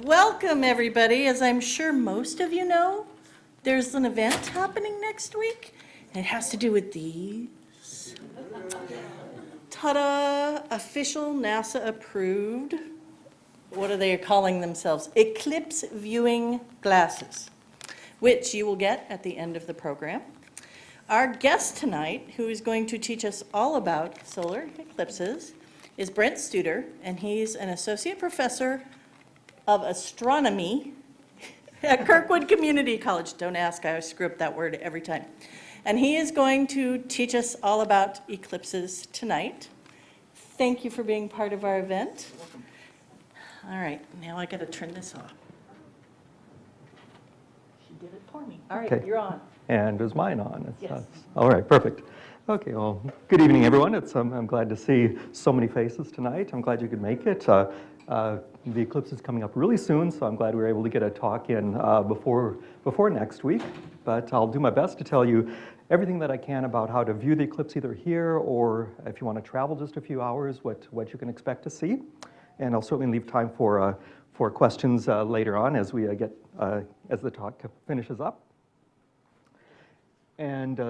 Welcome, everybody. As I'm sure most of you know, there's an event happening next week. It has to do with these. Ta-da! Official NASA approved, what are they calling themselves? Eclipse viewing glasses, which you will get at the end of the program. Our guest tonight, who is going to teach us all about solar eclipses, is Brent Studer, and he's an associate professor of astronomy at Kirkwood Community College. Don't ask, I screw up that word every time. And he is going to teach us all about eclipses tonight. Thank you for being part of our event. All right, now I got to turn this off. She did it for me. All right, okay. You're on. And is mine on? Yes. All right, perfect. Okay, well, good evening, everyone. I'm glad to see so many faces tonight. I'm glad you could make it. The eclipse is coming up really soon, so I'm glad we were able to get a talk in before next week. But I'll do my best to tell you everything that I can about how to view the eclipse either here or if you want to travel just a few hours, what you can expect to see. And I'll certainly leave time for questions later on as we as the talk finishes up. And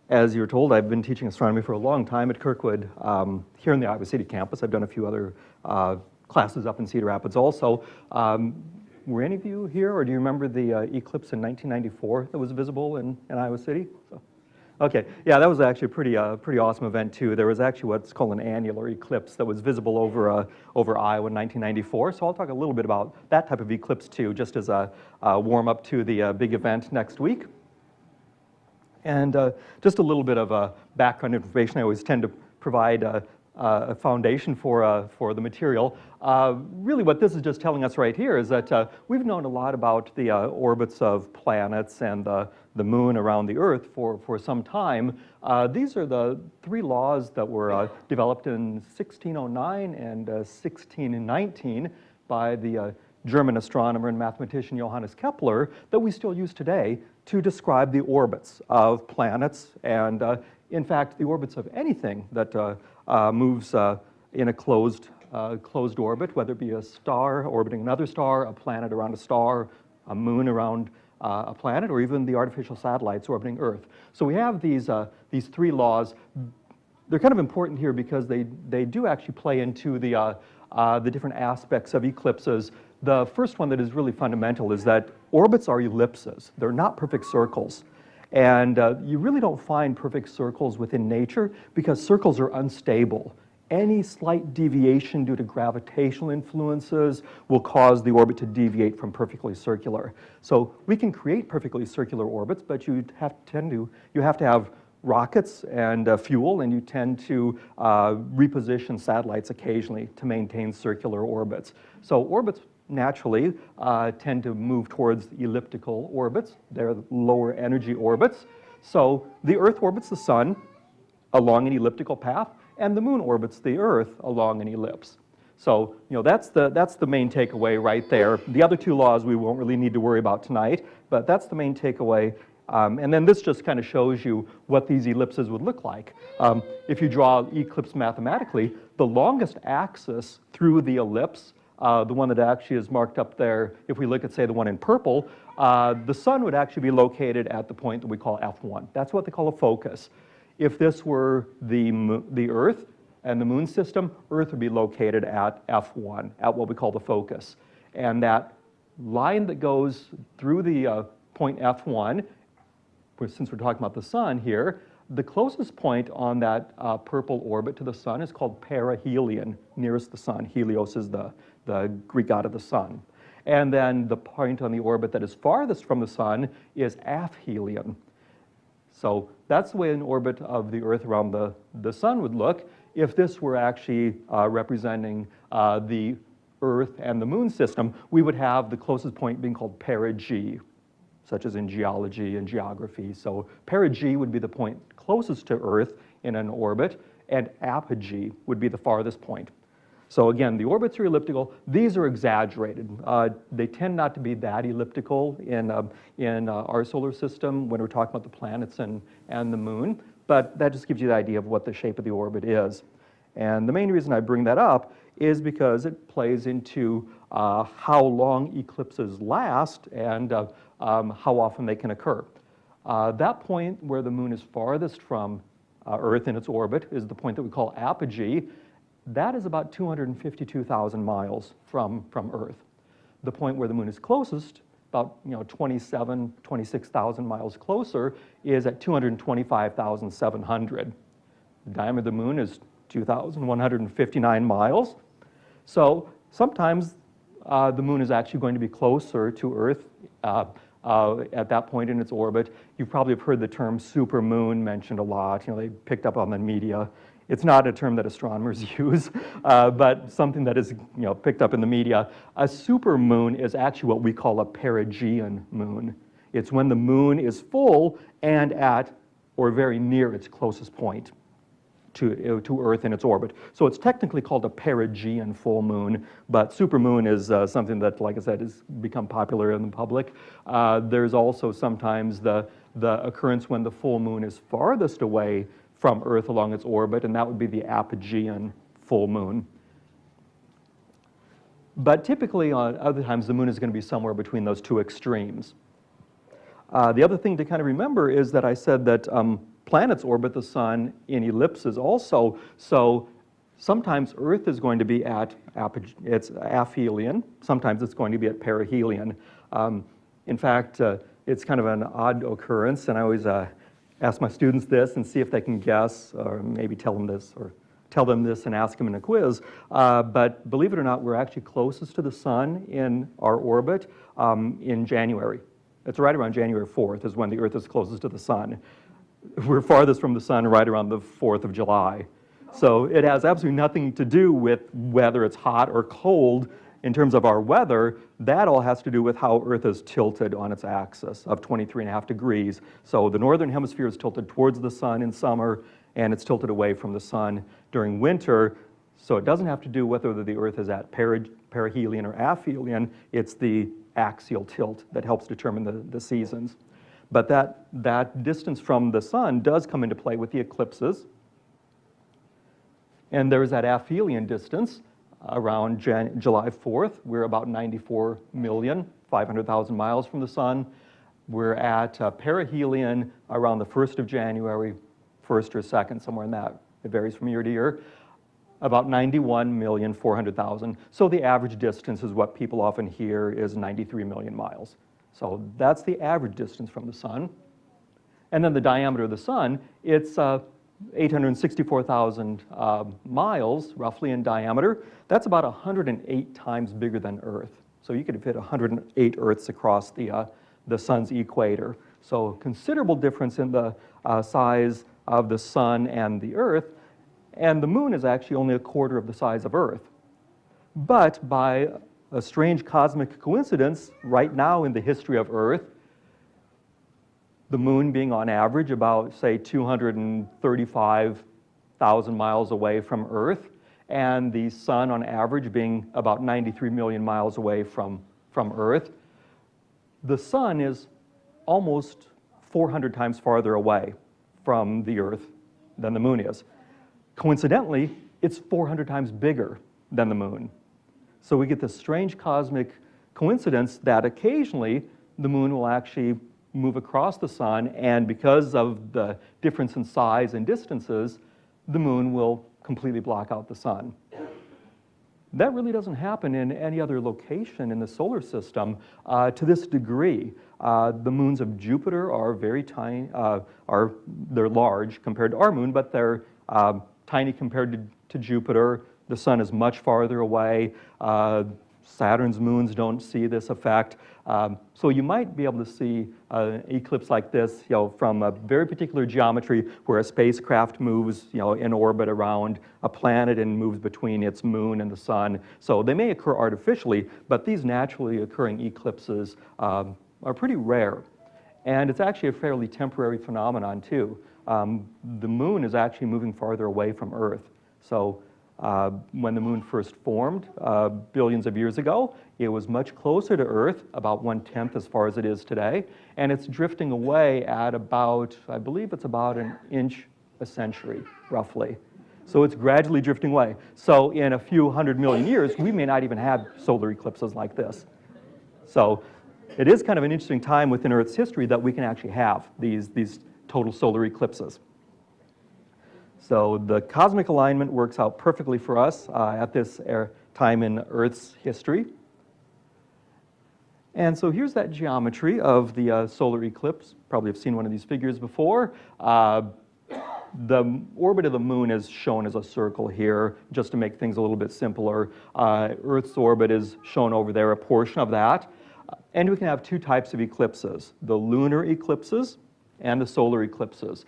as you were told, I've been teaching astronomy for a long time at Kirkwood here in the Iowa City campus. I've done a few other classes up in Cedar Rapids also. Were any of you here, or do you remember the eclipse in 1994 that was visible in Iowa City? Okay, yeah, that was actually a pretty awesome event too. There was actually what's called an annular eclipse that was visible over Iowa in 1994. So I'll talk a little bit about that type of eclipse too, just as a warm-up to the big event next week. And just a little bit of background information. I always tend to provide a foundation for the material. Really what this is just telling us right here is that we've known a lot about the orbits of planets and the moon around the Earth for some time. These are the three laws that were developed in 1609 and 1619 by the German astronomer and mathematician Johannes Kepler that we still use today to describe the orbits of planets and, in fact, the orbits of anything that moves in a closed orbit, whether it be a star orbiting another star, a planet around a star, a moon around a planet, or even the artificial satellites orbiting Earth. So we have these three laws. They're kind of important here because they do actually play into the different aspects of eclipses. The first one that is really fundamental is that orbits are ellipses. They're not perfect circles. And you really don't find perfect circles within nature because circles are unstable. Any slight deviation due to gravitational influences will cause the orbit to deviate from perfectly circular. So we can create perfectly circular orbits, but you have to have rockets and fuel, and you tend to reposition satellites occasionally to maintain circular orbits. So orbits naturally tend to move towards elliptical orbits. They're lower energy orbits. So the Earth orbits the Sun along an elliptical path, and the Moon orbits the Earth along an ellipse. So that's the main takeaway right there. The other two laws we won't really need to worry about tonight, but that's the main takeaway. And then this just kind of shows you what these ellipses would look like. If you draw an eclipse mathematically, the longest axis through the ellipse, the one that actually is marked up there, if we look at, say, the one in purple, the Sun would actually be located at the point that we call F1. That's what they call a focus. If this were the Earth and the Moon system, Earth would be located at F1, at what we call the focus. And that line that goes through the point F1, since we're talking about the Sun here, the closest point on that purple orbit to the Sun is called perihelion, nearest the Sun. Helios is the Greek god of the Sun. And then the point on the orbit that is farthest from the Sun is aphelion. So that's the way an orbit of the Earth around the Sun would look if this were actually representing the Earth and the Moon system. We would have the closest point being called perigee, such as in geology and geography. So perigee would be the point closest to Earth in an orbit, and apogee would be the farthest point. So again, the orbits are elliptical. These are exaggerated. They tend not to be that elliptical in our solar system when we're talking about the planets and the moon, but that just gives you the idea of what the shape of the orbit is. And the main reason I bring that up is because it plays into how long eclipses last and how often they can occur. That point where the moon is farthest from Earth in its orbit is the point that we call apogee. That is about 252,000 miles from Earth. The point where the moon is closest, about 26,000 miles closer, is at 225,700. The diameter of the moon is 2,159 miles. So sometimes the moon is actually going to be closer to Earth at that point in its orbit. You probably have heard the term supermoon mentioned a lot. They picked up on the media. It's not a term that astronomers use, but something that is picked up in the media. A supermoon is actually what we call a perigean moon. It's when the moon is full and at or very near its closest point to Earth in its orbit. So it's technically called a perigean full moon, but supermoon is something that, like I said, has become popular in the public. There's also sometimes the occurrence when the full moon is farthest away from Earth along its orbit, and that would be the apogean full moon. But typically, on other times, the moon is going to be somewhere between those two extremes. The other thing to kind of remember is that I said that planets orbit the sun in ellipses also, so sometimes Earth is going to be at it's aphelion, sometimes it's going to be at perihelion. In fact, it's kind of an odd occurrence, and I always ask my students this and see if they can guess, or maybe tell them this, or tell them this and ask them in a quiz. But believe it or not, we're actually closest to the sun in our orbit in January. It's right around January 4th is when the Earth is closest to the sun. We're farthest from the sun right around the 4th of July. So it has absolutely nothing to do with whether it's hot or cold in terms of our weather. That all has to do with how Earth is tilted on its axis of 23.5 degrees. So the northern hemisphere is tilted towards the sun in summer, and it's tilted away from the sun during winter. So it doesn't have to do with whether the Earth is at perihelion or aphelion. It's the axial tilt that helps determine the seasons. But that distance from the sun does come into play with the eclipses. And there's that aphelion distance around July 4th. We're about 94,500,000 miles from the sun. We're at perihelion around the 1st of January, 1st or 2nd, somewhere in that. It varies from year to year. About 91,400,000. So the average distance is what people often hear is 93 million miles. So that's the average distance from the sun. And then the diameter of the sun, it's 864,000 miles, roughly, in diameter. That's about 108 times bigger than Earth. So you could fit 108 Earths across the sun's equator. So considerable difference in the size of the sun and the Earth. And the moon is actually only a quarter of the size of Earth. But by a strange cosmic coincidence, right now in the history of Earth, the moon being on average about, say, 235,000 miles away from Earth, and the sun on average being about 93 million miles away from Earth, the sun is almost 400 times farther away from the Earth than the moon is. Coincidentally, it's 400 times bigger than the moon. So we get this strange cosmic coincidence that occasionally the moon will actually move across the sun, and because of the difference in size and distances, the moon will completely block out the sun. That really doesn't happen in any other location in the solar system to this degree. The moons of Jupiter are very tiny, they're large compared to our moon, but they're tiny compared to Jupiter. The sun is much farther away. Saturn's moons don't see this effect. So you might be able to see an eclipse like this, from a very particular geometry where a spacecraft moves, in orbit around a planet and moves between its moon and the sun. So they may occur artificially, but these naturally occurring eclipses are pretty rare. And it's actually a fairly temporary phenomenon too. The moon is actually moving farther away from Earth. So when the moon first formed billions of years ago, it was much closer to Earth, about 1/10 as far as it is today, and it's drifting away at about, I believe it's about an inch a century, roughly. So it's gradually drifting away. So in a few 100 million years, we may not even have solar eclipses like this. So it is kind of an interesting time within Earth's history that we can actually have these total solar eclipses. So the cosmic alignment works out perfectly for us at this time in Earth's history. And so here's that geometry of the solar eclipse. Probably have seen one of these figures before. The orbit of the moon is shown as a circle here, just to make things a little bit simpler. Earth's orbit is shown over there, a portion of that. And we can have two types of eclipses, the lunar eclipses and the solar eclipses.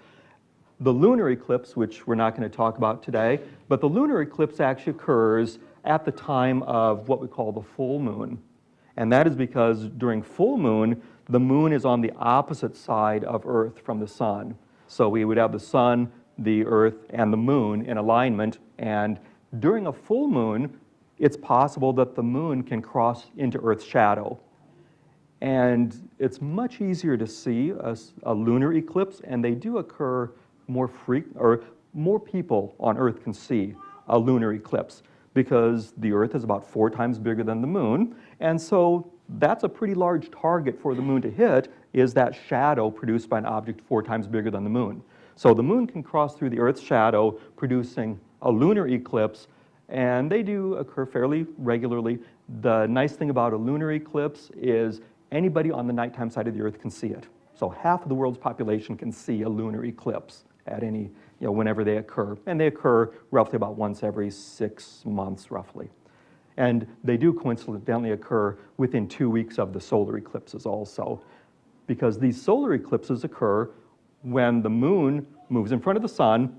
The lunar eclipse, which we're not going to talk about today, but the lunar eclipse actually occurs at the time of what we call the full moon. And that is because during full moon, the moon is on the opposite side of Earth from the sun. So we would have the sun, the Earth, and the moon in alignment. And during a full moon, it's possible that the moon can cross into Earth's shadow. And it's much easier to see a lunar eclipse, and they do occur more people on Earth can see a lunar eclipse, because the Earth is about 4 times bigger than the moon. And so that's a pretty large target for the moon to hit, is that shadow produced by an object 4 times bigger than the moon. So the moon can cross through the Earth's shadow, producing a lunar eclipse, and they do occur fairly regularly. The nice thing about a lunar eclipse is anybody on the nighttime side of the Earth can see it. So half of the world's population can see a lunar eclipse at any, whenever they occur. And they occur roughly about once every 6 months, roughly. And they do coincidentally occur within 2 weeks of the solar eclipses also, because these solar eclipses occur when the moon moves in front of the sun,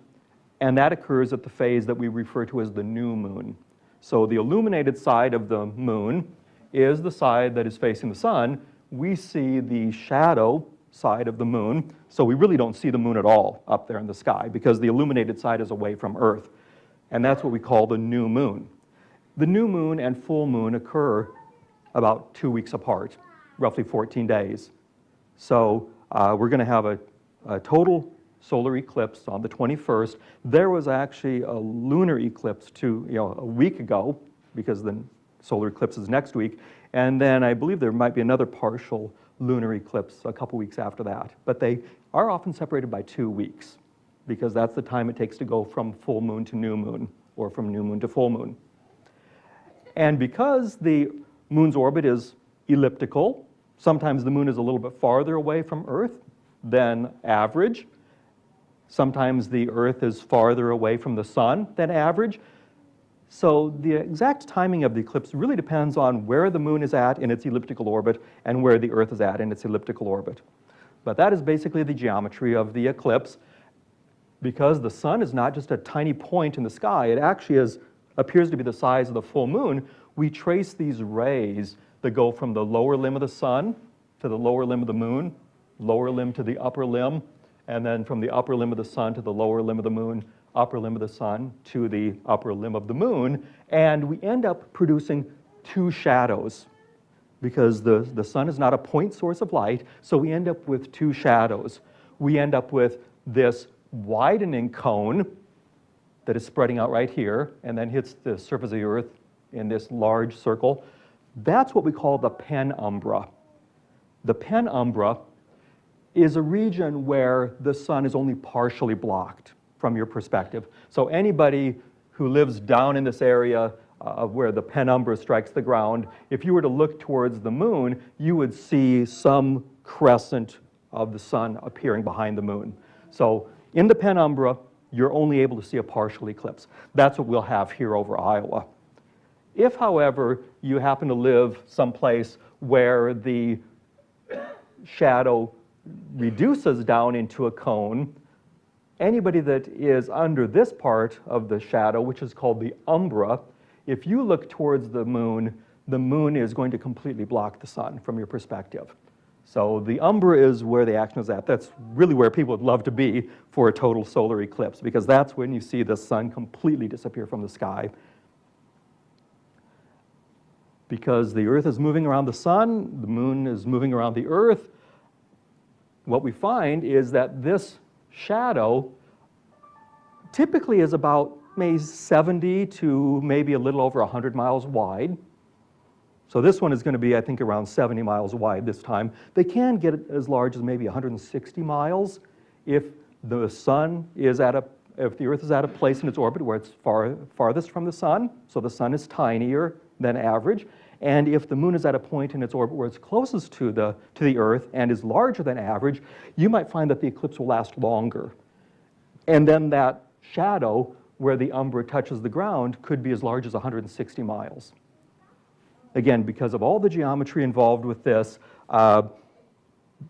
and that occurs at the phase that we refer to as the new moon. So the illuminated side of the moon is the side that is facing the sun. We see the shadow side of the moon, so we really don't see the moon at all up there in the sky, because the illuminated side is away from Earth. And that's what we call the new moon. The new moon and full moon occur about 2 weeks apart, roughly 14 days. So we're going to have a total solar eclipse on the 21st. There was actually a lunar eclipse a week ago, because the solar eclipse is next week. And then I believe there might be another partial lunar eclipse a couple weeks after that. But they are often separated by 2 weeks, because that's the time it takes to go from full moon to new moon, or from new moon to full moon. And because the moon's orbit is elliptical, sometimes the moon is a little bit farther away from Earth than average. Sometimes the Earth is farther away from the sun than average. So the exact timing of the eclipse really depends on where the moon is at in its elliptical orbit and where the Earth is at in its elliptical orbit. But that is basically the geometry of the eclipse. Because the sun is not just a tiny point in the sky, it actually appears to be the size of the full moon. We trace these rays that go from the lower limb of the sun to the lower limb of the moon, lower limb to the upper limb, and then from the upper limb of the sun to the lower limb of the moon, upper limb of the sun to the upper limb of the moon, and we end up producing 2 shadows, because the sun is not a point source of light, so we end up with 2 shadows. We end up with this widening cone that is spreading out right here and then hits the surface of the Earth in this large circle. That's what we call the penumbra. The penumbra is a region where the sun is only partially blocked from your perspective. So anybody who lives down in this area of where the penumbra strikes the ground, if you were to look towards the moon, you would see some crescent of the sun appearing behind the moon. So in the penumbra, you're only able to see a partial eclipse. That's what we'll have here over Iowa. If, however, you happen to live someplace where the shadow reduces down into a cone, anybody that is under this part of the shadow, which is called the umbra, if you look towards the moon is going to completely block the sun from your perspective. So the umbra is where the action is at. That's really where people would love to be for a total solar eclipse, because that's when you see the sun completely disappear from the sky. Because the Earth is moving around the sun, the moon is moving around the Earth, what we find is that this shadow typically is about maybe 70 to maybe a little over 100 miles wide. So this one is going to be, I think, around 70 miles wide this time. They can get as large as maybe 160 miles if the sun is if the Earth is at a place in its orbit where it's farthest from the sun, so the sun is tinier than average, and if the moon is at a point in its orbit where it's closest to the Earth and is larger than average, you might find that the eclipse will last longer. And then that shadow where the umbra touches the ground could be as large as 160 miles. Again, because of all the geometry involved with this,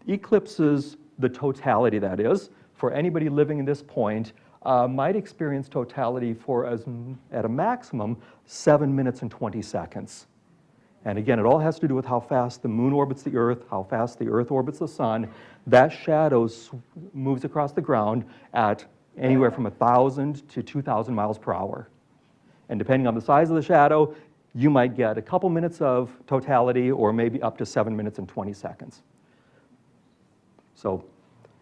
eclipses, the totality that is, for anybody living in this point, might experience totality for, at a maximum, 7 minutes and 20 seconds. And again, it all has to do with how fast the moon orbits the Earth, how fast the Earth orbits the sun. That shadow moves across the ground at anywhere from 1,000 to 2,000 miles per hour. And depending on the size of the shadow, you might get a couple minutes of totality or maybe up to 7 minutes and 20 seconds. So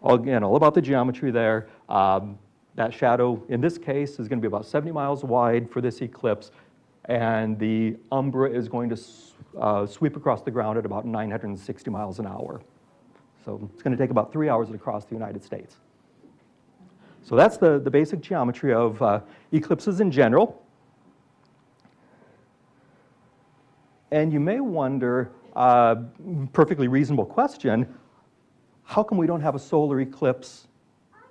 again, all about the geometry there. That shadow, in this case, is going to be about 70 miles wide for this eclipse, and the umbra is going to sweep across the ground at about 960 miles an hour. So it's going to take about 3 hours to cross the United States. So that's the basic geometry of eclipses in general. And you may wonder, perfectly reasonable question, how come we don't have a solar eclipse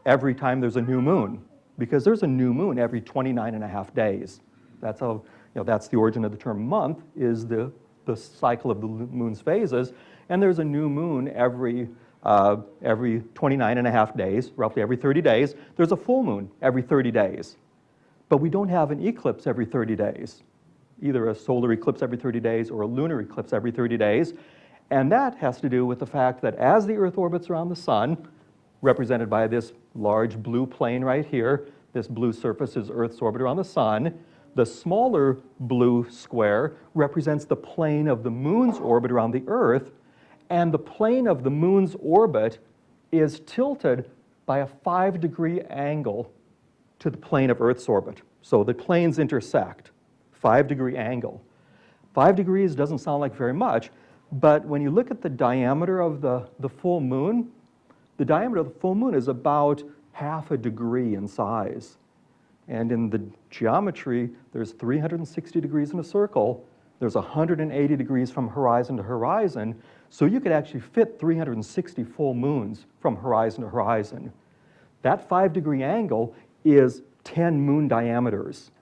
every time there's a new moon? Because there's a new moon every 29.5 days. That's how, that's the origin of the term month, is the cycle of the moon's phases. And there's a new moon every 29.5 days, roughly every 30 days. There's a full moon every 30 days. But we don't have an eclipse every 30 days, either a solar eclipse every 30 days or a lunar eclipse every 30 days. And that has to do with the fact that as the Earth orbits around the sun, represented by this large blue plane right here, this blue surface is Earth's orbit around the sun. The smaller blue square represents the plane of the moon's orbit around the Earth, and the plane of the moon's orbit is tilted by a 5-degree angle to the plane of Earth's orbit. So the planes intersect, 5-degree angle. 5 degrees doesn't sound like very much, but when you look at the diameter of the full moon, the diameter of the full moon is about half a degree in size. And in the geometry, there's 360 degrees in a circle. There's 180 degrees from horizon to horizon. So you could actually fit 360 full moons from horizon to horizon. That 5-degree angle is 10 moon diameters.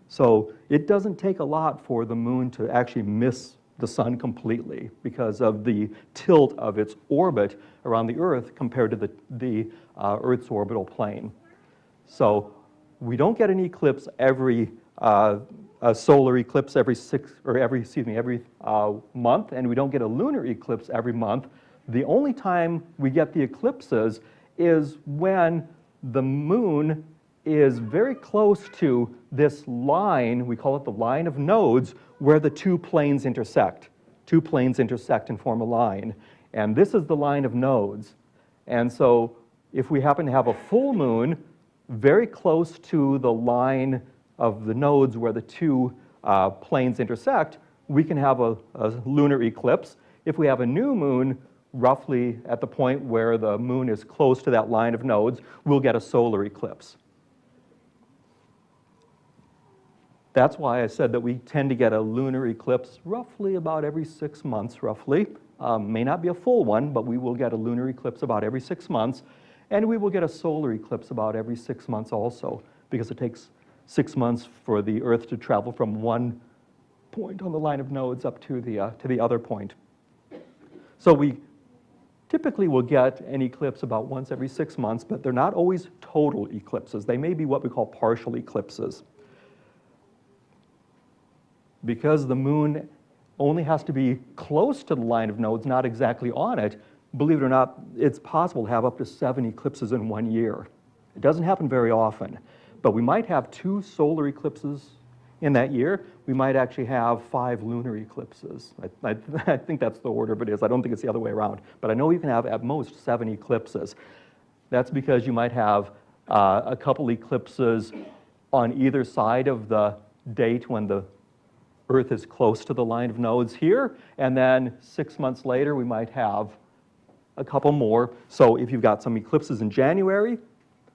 So it doesn't take a lot for the moon to actually miss the sun completely because of the tilt of its orbit around the Earth compared to the Earth's orbital plane. So we don't get an eclipse every a solar eclipse every month, and we don't get a lunar eclipse every month. The only time we get the eclipses is when the moon is very close to this line, we call it the line of nodes, where the two planes intersect. Two planes intersect and form a line. And this is the line of nodes. And so if we happen to have a full moon very close to the line of the nodes where the two planes intersect, we can have a lunar eclipse. If we have a new moon roughly at the point where the moon is close to that line of nodes, we'll get a solar eclipse. That's why I said that we tend to get a lunar eclipse roughly about every 6 months, roughly. May not be a full one, but we will get a lunar eclipse about every 6 months. And we will get a solar eclipse about every 6 months also, because it takes 6 months for the Earth to travel from one point on the line of nodes up to the other point. So we typically will get an eclipse about once every 6 months, but they're not always total eclipses. They may be what we call partial eclipses. Because the moon only has to be close to the line of nodes, not exactly on it, believe it or not, it's possible to have up to 7 eclipses in 1 year. It doesn't happen very often, but we might have 2 solar eclipses in that year. We might actually have 5 lunar eclipses. I think that's the order of it is. I don't think it's the other way around, but I know you can have at most 7 eclipses. That's because you might have a couple eclipses on either side of the date when the Earth is close to the line of nodes here, and then 6 months later we might have a couple more. So if you've got some eclipses in January,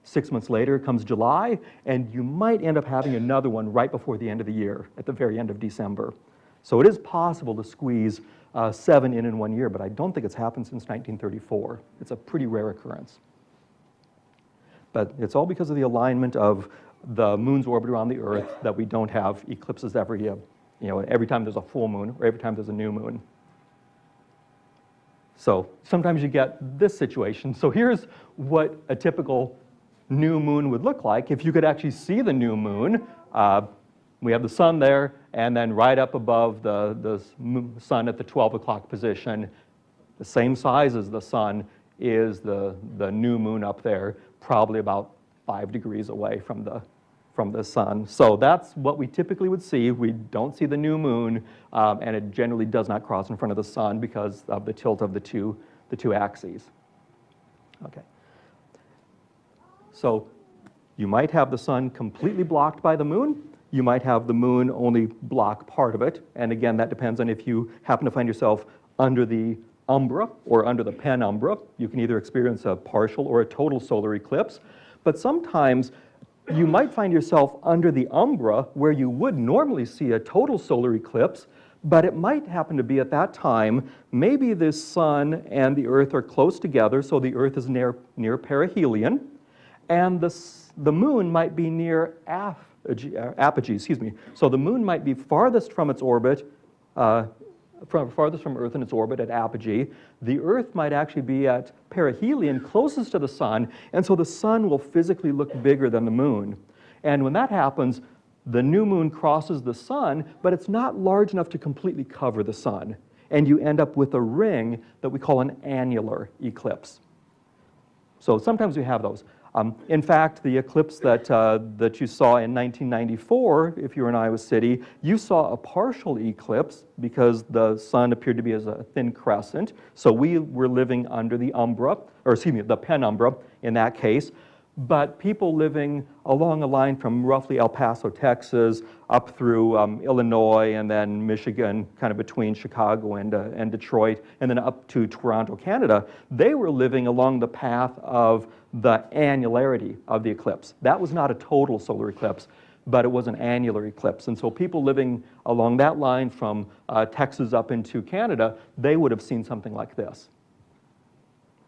6 months later comes July, and you might end up having another one right before the end of the year, at the very end of December. So it is possible to squeeze 7 in 1 year, but I don't think it's happened since 1934. It's a pretty rare occurrence. But it's all because of the alignment of the moon's orbit around the Earth that we don't have eclipses every time there's a full moon or every time there's a new moon. So sometimes you get this situation. So here's what a typical new moon would look like if you could actually see the new moon. We have the sun there, and then right up above the sun at the 12 o'clock position, the same size as the sun is the new moon up there, probably about 5 degrees away from the sun. So that's what we typically would see. We don't see the new moon, and it generally does not cross in front of the sun because of the tilt of the two axes. Okay. So you might have the sun completely blocked by the moon. You might have the moon only block part of it. And again, that depends on if you happen to find yourself under the umbra or under the penumbra. You can either experience a partial or a total solar eclipse. But sometimes you might find yourself under the umbra where you would normally see a total solar eclipse, but it might happen to be at that time, maybe the sun and the Earth are close together, so the Earth is near perihelion, and the moon might be near apogee, excuse me. So the moon might be farthest from its orbit, farthest from Earth in its orbit at apogee. The Earth might actually be at perihelion, closest to the sun, and so the sun will physically look bigger than the moon. And when that happens, the new moon crosses the sun, but it's not large enough to completely cover the sun. And you end up with a ring that we call an annular eclipse. So sometimes we have those. In fact, the eclipse that you saw in 1994, if you were in Iowa City, you saw a partial eclipse because the sun appeared to be as a thin crescent. So we were living under the umbra, or excuse me, the penumbra in that case. But people living along a line from roughly El Paso, Texas, up through Illinois and then Michigan, kind of between Chicago and Detroit, and then up to Toronto, Canada, they were living along the path of the annularity of the eclipse. That was not a total solar eclipse, but it was an annular eclipse. And so people living along that line from Texas up into Canada, they would have seen something like this.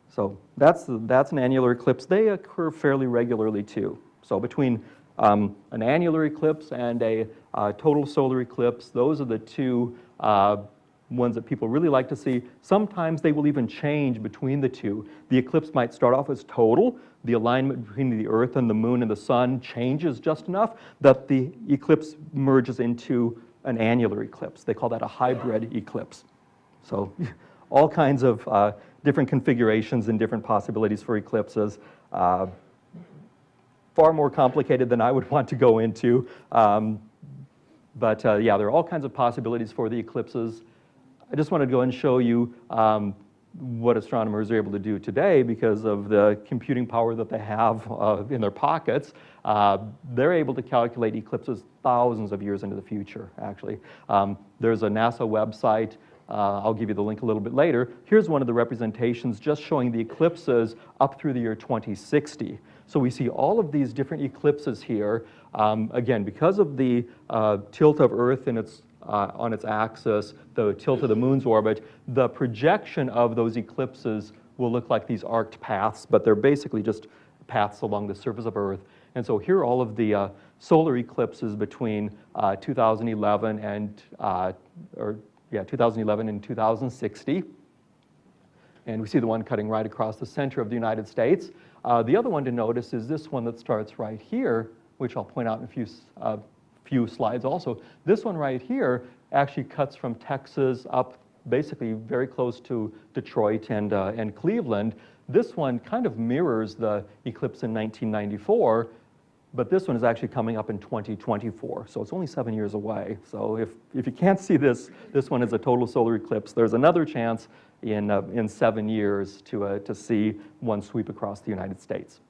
So that's an annular eclipse. They occur fairly regularly too. So between an annular eclipse and a total solar eclipse, those are the two ones that people really like to see. Sometimes they will even change between the two. The eclipse might start off as total. The alignment between the Earth and the moon and the sun changes just enough that the eclipse merges into an annular eclipse. They call that a hybrid eclipse. So all kinds of different configurations and different possibilities for eclipses. Far more complicated than I would want to go into. But yeah, there are all kinds of possibilities for the eclipses. I just wanted to go and show you what astronomers are able to do today because of the computing power that they have in their pockets. They're able to calculate eclipses thousands of years into the future, actually. There's a NASA website. I'll give you the link a little bit later. Here's one of the representations just showing the eclipses up through the year 2060. So we see all of these different eclipses here. Again, because of the tilt of Earth in on its axis, the tilt of the moon's orbit, the projection of those eclipses will look like these arced paths, but they're basically just paths along the surface of Earth. And so here are all of the solar eclipses between 2011 and 2011 and 2060. And we see the one cutting right across the center of the United States. The other one to notice is this one that starts right here, which I'll point out in a few slides also. This one right here actually cuts from Texas up basically very close to Detroit and Cleveland. This one kind of mirrors the eclipse in 1994, but this one is actually coming up in 2024, so it's only 7 years away. So if you can't see this one is a total solar eclipse. There's another chance in 7 years to see one sweep across the United States.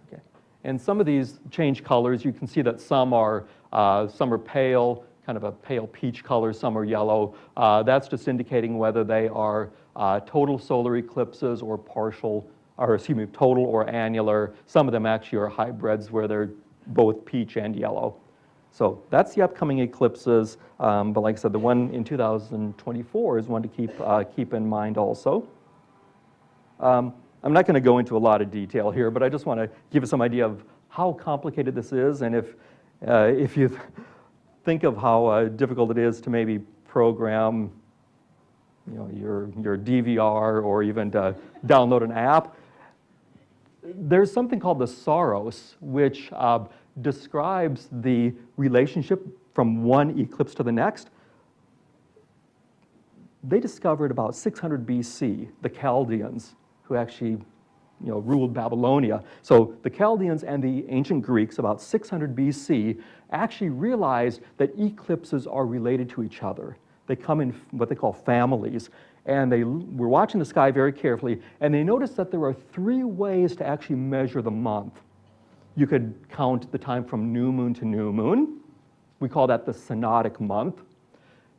Okay. And some of these change colors. You can see that some are pale, kind of a pale peach color, some are yellow. That's just indicating whether they are total solar eclipses or partial, or excuse me, total or annular. Some of them actually are hybrids where they're both peach and yellow. So that's the upcoming eclipses, but like I said, the one in 2024 is one to keep in mind also. I'm not going to go into a lot of detail here, but I just want to give you some idea of how complicated this is, and if you think of how difficult it is to maybe program, your DVR or even to download an app, there's something called the SAROS, which describes the relationship from one eclipse to the next. They discovered about 600 BC, the Chaldeans, who actually ruled Babylonia. So the Chaldeans and the ancient Greeks, about 600 BC, actually realized that eclipses are related to each other. They come in what they call families. And they were watching the sky very carefully, and they noticed that there are 3 ways to actually measure the month. You could count the time from new moon to new moon. We call that the synodic month.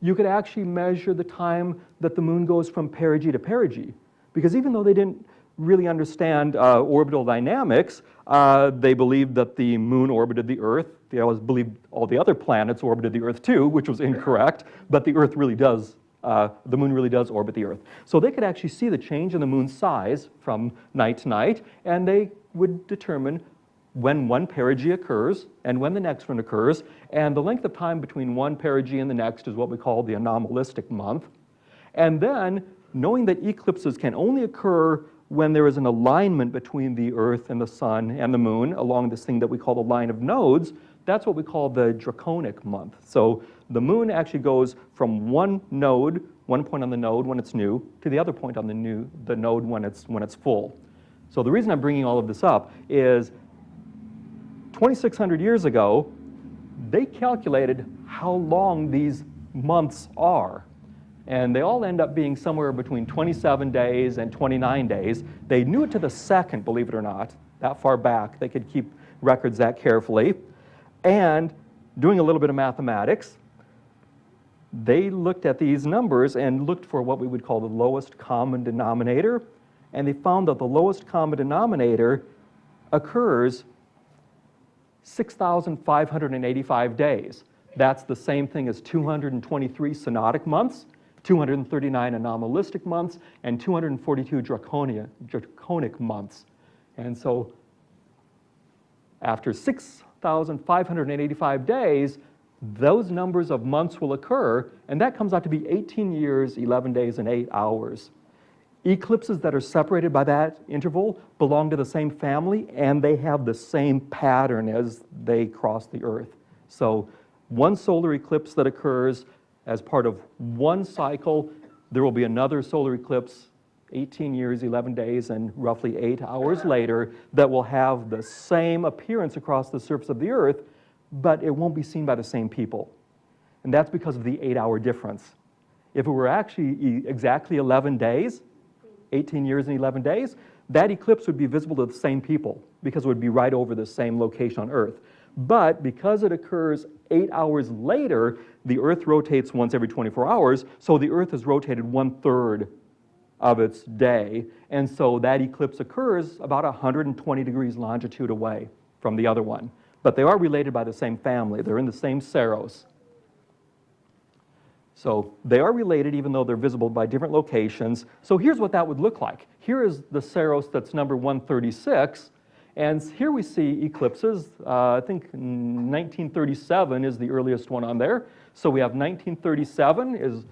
You could actually measure the time that the moon goes from perigee to perigee, because even though they didn't really understand orbital dynamics, they believed that the moon orbited the Earth. They always believed all the other planets orbited the Earth too, which was incorrect, but the Earth really does. The moon really does orbit the Earth. So they could actually see the change in the moon's size from night to night, and they would determine when one perigee occurs and when the next one occurs, and the length of time between one perigee and the next is what we call the anomalistic month. And then, knowing that eclipses can only occur when there is an alignment between the Earth and the Sun and the Moon along this thing that we call the line of nodes, that's what we call the draconic month. So the moon actually goes from one node, one point on the node when it's new, to the other point on the node when it's full. So the reason I'm bringing all of this up is 2,600 years ago, they calculated how long these months are. And they all end up being somewhere between 27 days and 29 days. They knew it to the second, believe it or not, that far back. They could keep records that carefully. And doing a little bit of mathematics, they looked at these numbers and looked for what we would call the lowest common denominator. And they found that the lowest common denominator occurs 6,585 days. That's the same thing as 223 synodic months, 239 anomalistic months, and 242 draconic months. And so after 6,585 days, those numbers of months will occur, and that comes out to be 18 years, 11 days, and 8 hours. Eclipses that are separated by that interval belong to the same family, and they have the same pattern as they cross the Earth. So one solar eclipse that occurs as part of one cycle, there will be another solar eclipse 18 years, 11 days, and roughly 8 hours later that will have the same appearance across the surface of the Earth, but it won't be seen by the same people. And that's because of the 8-hour difference. If it were actually exactly 11 days, 18 years and 11 days, that eclipse would be visible to the same people because it would be right over the same location on Earth. But because it occurs 8 hours later, the Earth rotates once every 24 hours, so the Earth is rotated 1/3 of its day, and so that eclipse occurs about 120 degrees longitude away from the other one. But they are related by the same family. They're in the same SAROS. So they are related even though they're visible by different locations. So here's what that would look like. Here is the SAROS that's number 136. And here we see eclipses. I think 1937 is the earliest one on there. So we have 1937 is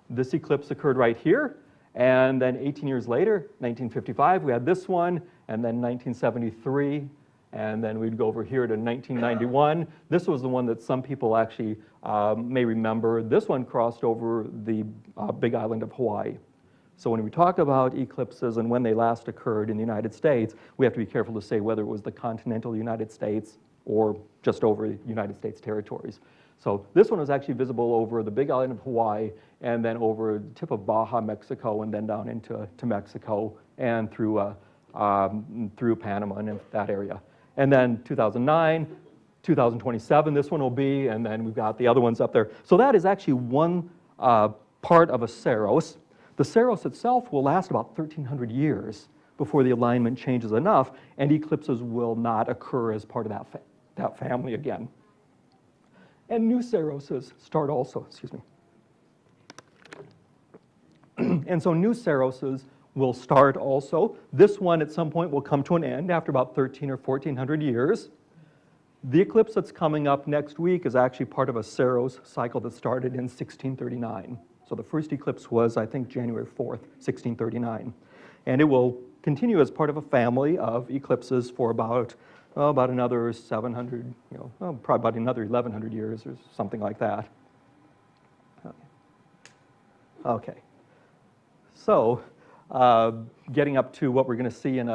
this eclipse occurred right here. And then 18 years later, 1955, we had this one. And then 1973. And then we'd go over here to 1991. This was the one that some people actually may remember. This one crossed over the big island of Hawaii. So when we talk about eclipses and when they last occurred in the United States, we have to be careful to say whether it was the continental United States or just over United States territories. So this one was actually visible over the big island of Hawaii and then over the tip of Baja, Mexico, and then down into Mexico and through Panama and that area. And then 2009, 2027, this one will be, and then we've got the other ones up there. So that is actually one part of a SAROS. The SAROS itself will last about 1,300 years before the alignment changes enough, and eclipses will not occur as part of that family again. And new SAROSes start also, excuse me. And so new SAROSes will start also. This one at some point will come to an end after about 1,300 or 1,400 years. The eclipse that's coming up next week is actually part of a SAROS cycle that started in 1639. So the first eclipse was, I think, January 4th, 1639. And it will continue as part of a family of eclipses for about another 700, probably about another 1,100 years or something like that. Okay. So getting up to what we're going to see in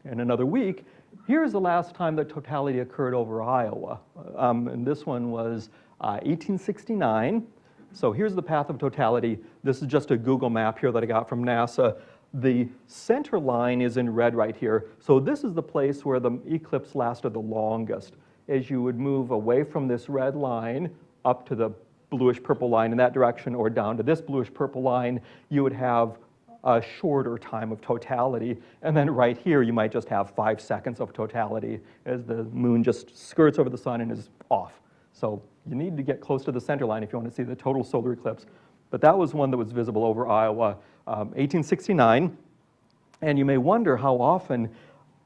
another week, here's the last time that totality occurred over Iowa. And this one was 1869. So here's the path of totality. This is just a Google map here that I got from NASA. The center line is in red right here. So this is the place where the eclipse lasted the longest. As you would move away from this red line up to the bluish-purple line in that direction or down to this bluish-purple line, you would have a shorter time of totality. And then right here, you might just have 5 seconds of totality as the moon just skirts over the sun and is off. So you need to get close to the center line if you want to see the total solar eclipse. But that was one that was visible over Iowa, 1869. And you may wonder how often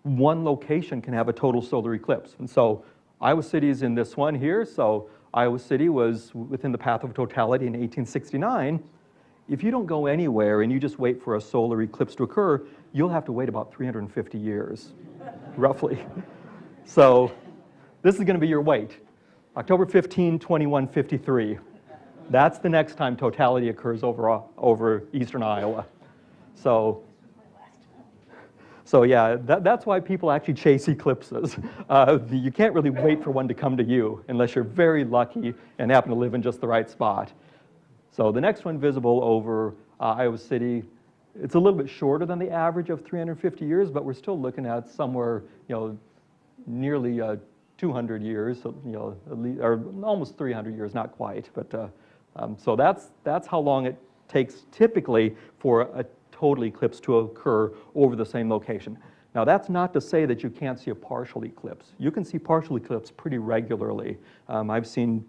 one location can have a total solar eclipse. And so Iowa City is in this one here. So Iowa City was within the path of totality in 1869. If you don't go anywhere and you just wait for a solar eclipse to occur, you'll have to wait about 350 years, roughly. So this is going to be your wait. October 15, 2153. That's the next time totality occurs over eastern Iowa. So yeah, that's why people actually chase eclipses. You can't really wait for one to come to you unless you're very lucky and happen to live in just the right spot. So the next one visible over Iowa City, it's a little bit shorter than the average of 350 years, but we're still looking at somewhere, nearly 200 years, at least, or almost 300 years, not quite. But so that's how long it takes typically for a total eclipse to occur over the same location. Now that's not to say that you can't see a partial eclipse. You can see partial eclipse pretty regularly. I've seen,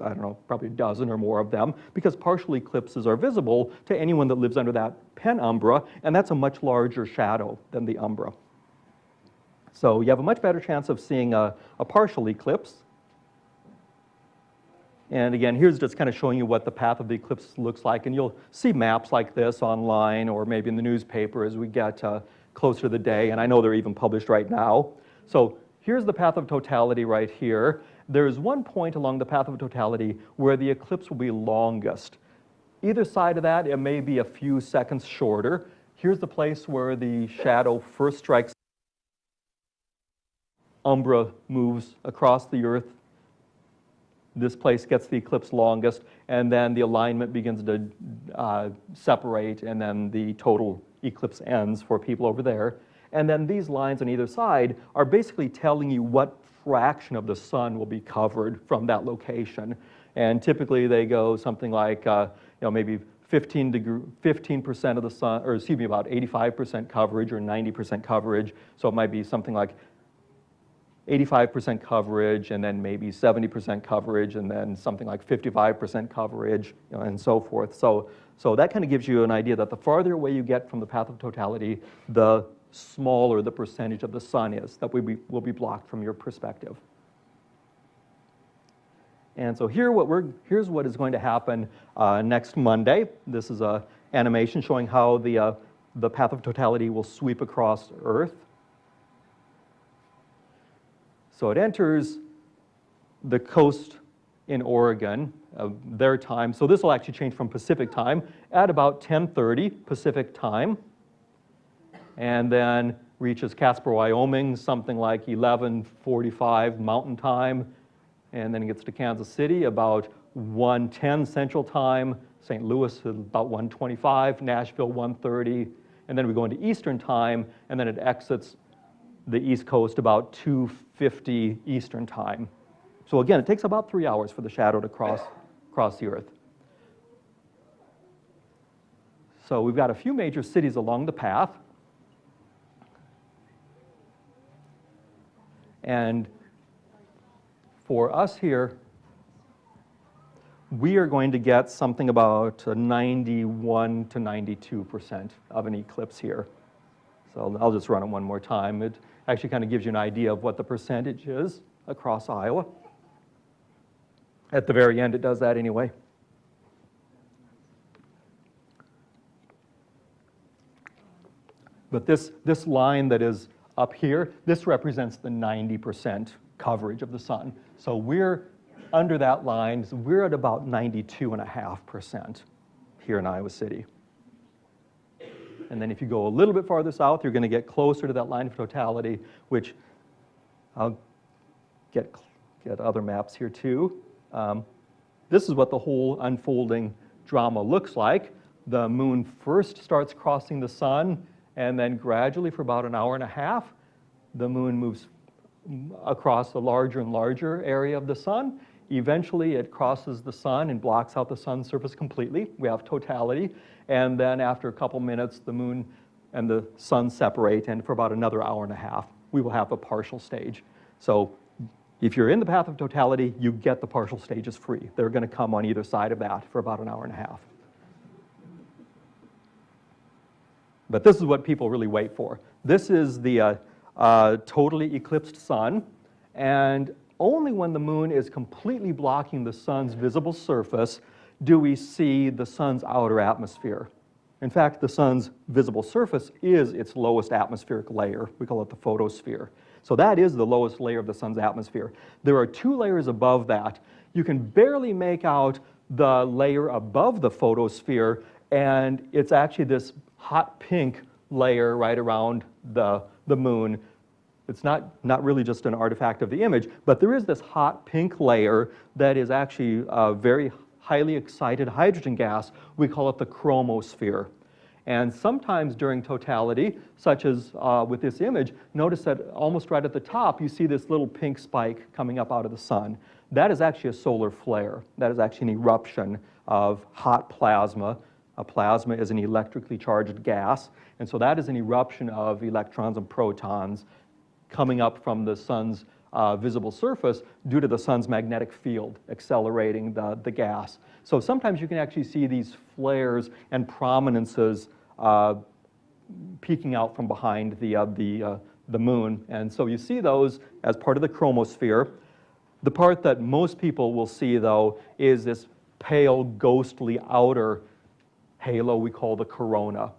I don't know, probably a dozen or more of them, because partial eclipses are visible to anyone that lives under that penumbra, and that's a much larger shadow than the umbra. So you have a much better chance of seeing a partial eclipse. And again, here's just kind of showing you what the path of the eclipse looks like, and you'll see maps like this online or maybe in the newspaper as we get closer to the day, and I know they're even published right now. So here's the path of totality right here. There's one point along the path of totality where the eclipse will be longest. Either side of that, it may be a few seconds shorter. Here's the place where the shadow first strikes. Umbra moves across the Earth. This place gets the eclipse longest, and then the alignment begins to separate, and then the total eclipse ends for people over there. And then these lines on either side are basically telling you what fraction of the sun will be covered from that location. And typically they go something like, maybe 15% of the sun, or excuse me, about 85% coverage or 90% coverage. So it might be something like 85% coverage, and then maybe 70% coverage, and then something like 55% coverage, and so forth. So that kind of gives you an idea that the farther away you get from the path of totality, the smaller the percentage of the sun is that will be blocked from your perspective. And so here's what is going to happen next Monday. This is an animation showing how the path of totality will sweep across Earth. So it enters the coast in Oregon, their time. So this will actually change from Pacific time at about 10:30 Pacific time, and then reaches Casper, Wyoming, something like 11:45 Mountain Time, and then it gets to Kansas City about 1:10 Central Time, St. Louis about 1:25, Nashville 1:30, and then we go into Eastern Time, and then it exits the East Coast about 2:50 Eastern Time. So again, it takes about 3 hours for the shadow to cross the Earth. So we've got a few major cities along the path. And for us here, we are going to get something about 91 to 92% of an eclipse here. So I'll just run it one more time. It actually kind of gives you an idea of what the percentage is across Iowa. At the very end, it does that anyway. But this line that is up here, this represents the 90% coverage of the sun. So we're under that line, so we're at about 92.5% here in Iowa City. And then if you go a little bit farther south, you're going to get closer to that line of totality, which I'll get other maps here too. This is what the whole unfolding drama looks like. The moon first starts crossing the sun, and then gradually for about an hour and a half, the moon moves across a larger and larger area of the sun. Eventually, it crosses the sun and blocks out the sun's surface completely. We have totality. And then after a couple minutes, the moon and the sun separate, and for about another hour and a half, we will have a partial stage. So if you're in the path of totality, you get the partial stages free. They're going to come on either side of that for about an hour and a half. But this is what people really wait for. This is the totally eclipsed sun, and only when the moon is completely blocking the sun's visible surface do we see the sun's outer atmosphere. In fact, the sun's visible surface is its lowest atmospheric layer. We call it the photosphere. So that is the lowest layer of the sun's atmosphere. There are two layers above that. You can barely make out the layer above the photosphere, and it's actually this hot pink layer right around the moon. It's not really just an artifact of the image, but there is this hot pink layer that is actually a very highly excited hydrogen gas. We call it the chromosphere. And sometimes during totality, such as with this image, notice that almost right at the top, you see this little pink spike coming up out of the sun. That is actually a solar flare. That is actually an eruption of hot plasma. A plasma is an electrically charged gas, and so that is an eruption of electrons and protons coming up from the sun's visible surface due to the sun's magnetic field accelerating the gas. So sometimes you can actually see these flares and prominences peeking out from behind the moon, and so you see those as part of the chromosphere. The part that most people will see, though, is this pale, ghostly outer halo we call the corona.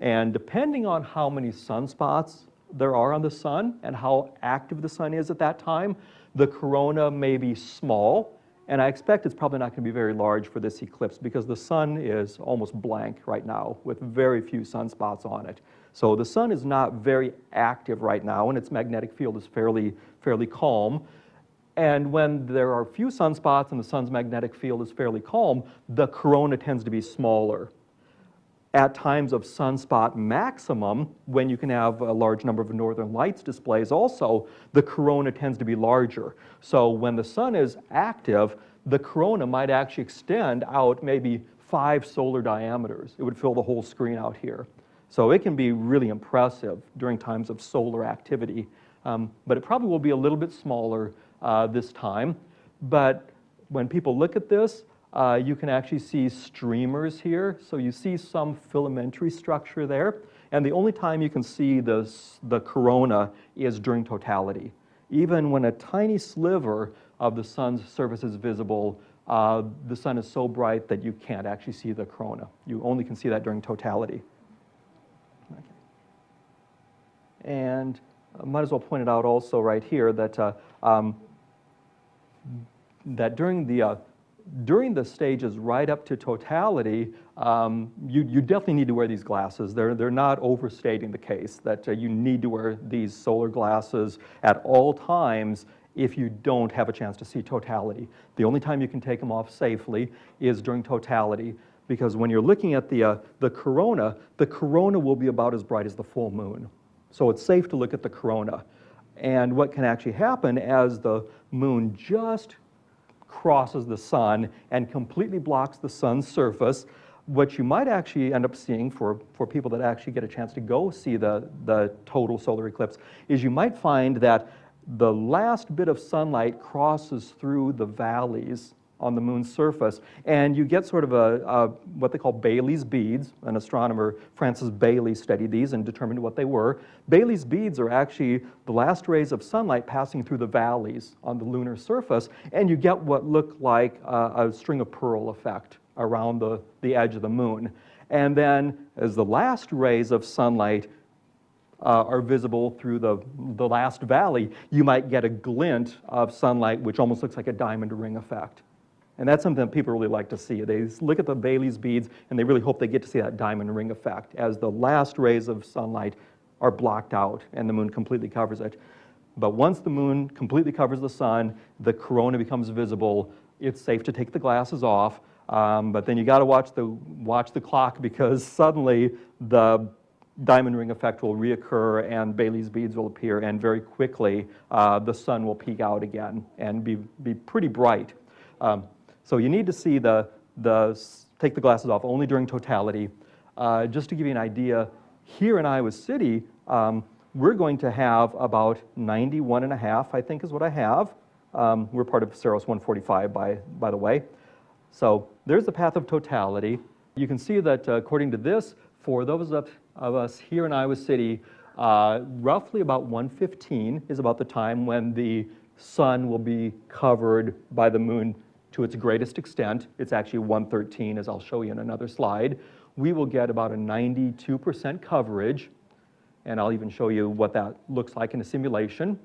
And depending on how many sunspots there are on the sun and how active the sun is at that time, the corona may be small, and I expect it's probably not going to be very large for this eclipse because the sun is almost blank right now with very few sunspots on it. So the sun is not very active right now, and its magnetic field is fairly calm. And when there are few sunspots and the sun's magnetic field is fairly calm, the corona tends to be smaller. At times of sunspot maximum, when you can have a large number of northern lights displays also, the corona tends to be larger. So when the sun is active, the corona might actually extend out maybe 5 solar diameters. It would fill the whole screen out here. So it can be really impressive during times of solar activity. But it probably will be a little bit smaller this time. But when people look at this, you can actually see streamers here. So you see some filamentary structure there. And the only time you can see the corona is during totality. Even when a tiny sliver of the sun's surface is visible, the sun is so bright that you can't actually see the corona. You only can see that during totality. Okay. And I might as well point it out also right here that, that during the stages right up to totality, you definitely need to wear these glasses. They're not overstating the case that you need to wear these solar glasses at all times if you don't have a chance to see totality. The only time you can take them off safely is during totality, because when you're looking at the corona will be about as bright as the full moon. So it's safe to look at the corona. And what can actually happen as the moon just crosses the sun and completely blocks the sun's surface, what you might actually end up seeing for people that actually get a chance to go see the total solar eclipse is you might find that the last bit of sunlight crosses through the valleys on the moon's surface, and you get sort of a what they call Bailey's beads. An astronomer, Francis Bailey, studied these and determined what they were. Bailey's beads are actually the last rays of sunlight passing through the valleys on the lunar surface, and you get what look like a string of pearl effect around the edge of the moon. And then as the last rays of sunlight are visible through the last valley, you might get a glint of sunlight which almost looks like a diamond ring effect. And that's something that people really like to see. They look at the Bailey's beads and they really hope they get to see that diamond ring effect as the last rays of sunlight are blocked out and the moon completely covers it. But once the moon completely covers the sun, the corona becomes visible. It's safe to take the glasses off, but then you got to watch the clock, because suddenly the diamond ring effect will reoccur and Bailey's beads will appear, and very quickly the sun will peek out again and be pretty bright. So you need to see take the glasses off only during totality. Just to give you an idea, here in Iowa City, we're going to have about 91.5, I think is what I have. We're part of SAROS 145, by the way. So there's the path of totality. You can see that according to this, for those of us here in Iowa City, roughly about 1:15 is about the time when the sun will be covered by the moon to its greatest extent. It's actually 1:13, as I'll show you in another slide. We will get about a 92% coverage, and I'll even show you what that looks like in a simulation.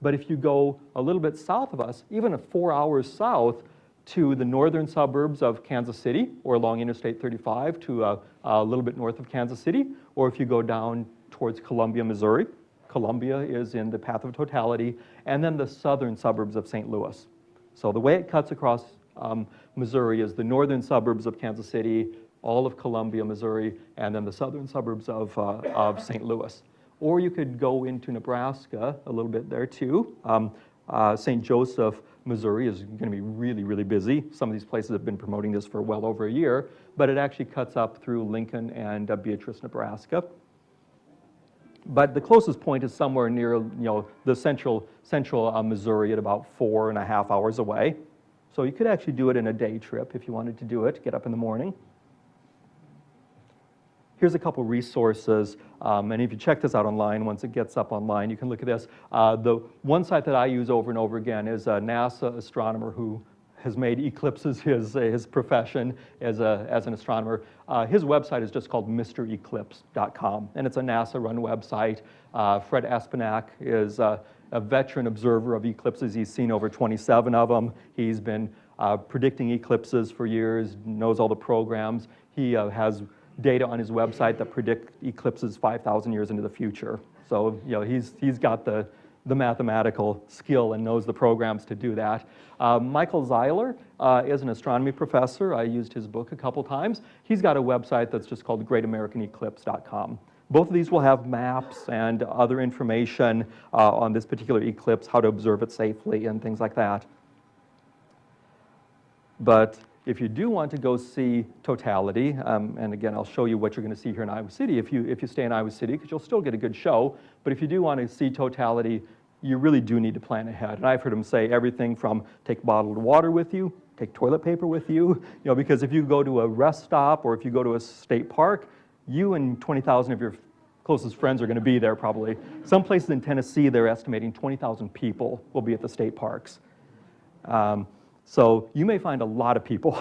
But if you go a little bit south of us, even 4 hours south to the northern suburbs of Kansas City, or along Interstate 35 to a little bit north of Kansas City, or if you go down towards Columbia, Missouri. Columbia is in the path of totality, and then the southern suburbs of St. Louis. So the way it cuts across Missouri is the northern suburbs of Kansas City, all of Columbia, Missouri, and then the southern suburbs of St. Louis. Or you could go into Nebraska a little bit there too. St. Joseph, Missouri is going to be really, really busy. Some of these places have been promoting this for well over a year, but it actually cuts up through Lincoln and Beatrice, Nebraska. But the closest point is somewhere near, the central Missouri at about 4.5 hours away. So you could actually do it in a day trip if you wanted to do it, get up in the morning. Here's a couple resources, and if you check this out online, once it gets up online, you can look at this. The one site that I use over and over again is a NASA astronomer who has made eclipses his profession as an astronomer. His website is just called MrEclipse.com, and it's a NASA-run website. Fred Espenak is a veteran observer of eclipses. He's seen over 27 of them. He's been predicting eclipses for years, knows all the programs. He has data on his website that predict eclipses 5,000 years into the future. So he's got the mathematical skill and knows the programs to do that. Michael Zeiler is an astronomy professor. I used his book a couple times. He's got a website that's just called GreatAmericanEclipse.com. Both of these will have maps and other information on this particular eclipse, how to observe it safely and things like that. But if you do want to go see totality, and again, I'll show you what you're going to see here in Iowa City if you stay in Iowa City, because you'll still get a good show. But if you do want to see totality, you really do need to plan ahead. And I've heard them say everything from take bottled water with you, take toilet paper with you, because if you go to a rest stop or if you go to a state park, you and 20,000 of your closest friends are going to be there probably. Some places in Tennessee, they're estimating 20,000 people will be at the state parks. So you may find a lot of people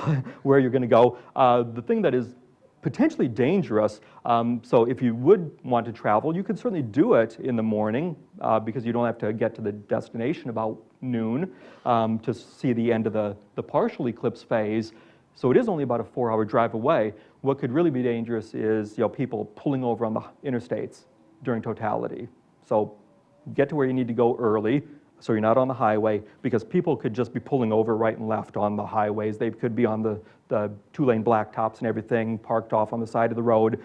where you're going to go. The thing that is potentially dangerous, so if you would want to travel, you could certainly do it in the morning because you don't have to get to the destination about noon to see the end of the partial eclipse phase. So it is only about a 4-hour drive away. What could really be dangerous is people pulling over on the interstates during totality. So get to where you need to go early, so you're not on the highway, because people could just be pulling over right and left on the highways. They could be on the 2-lane blacktops and everything, parked off on the side of the road.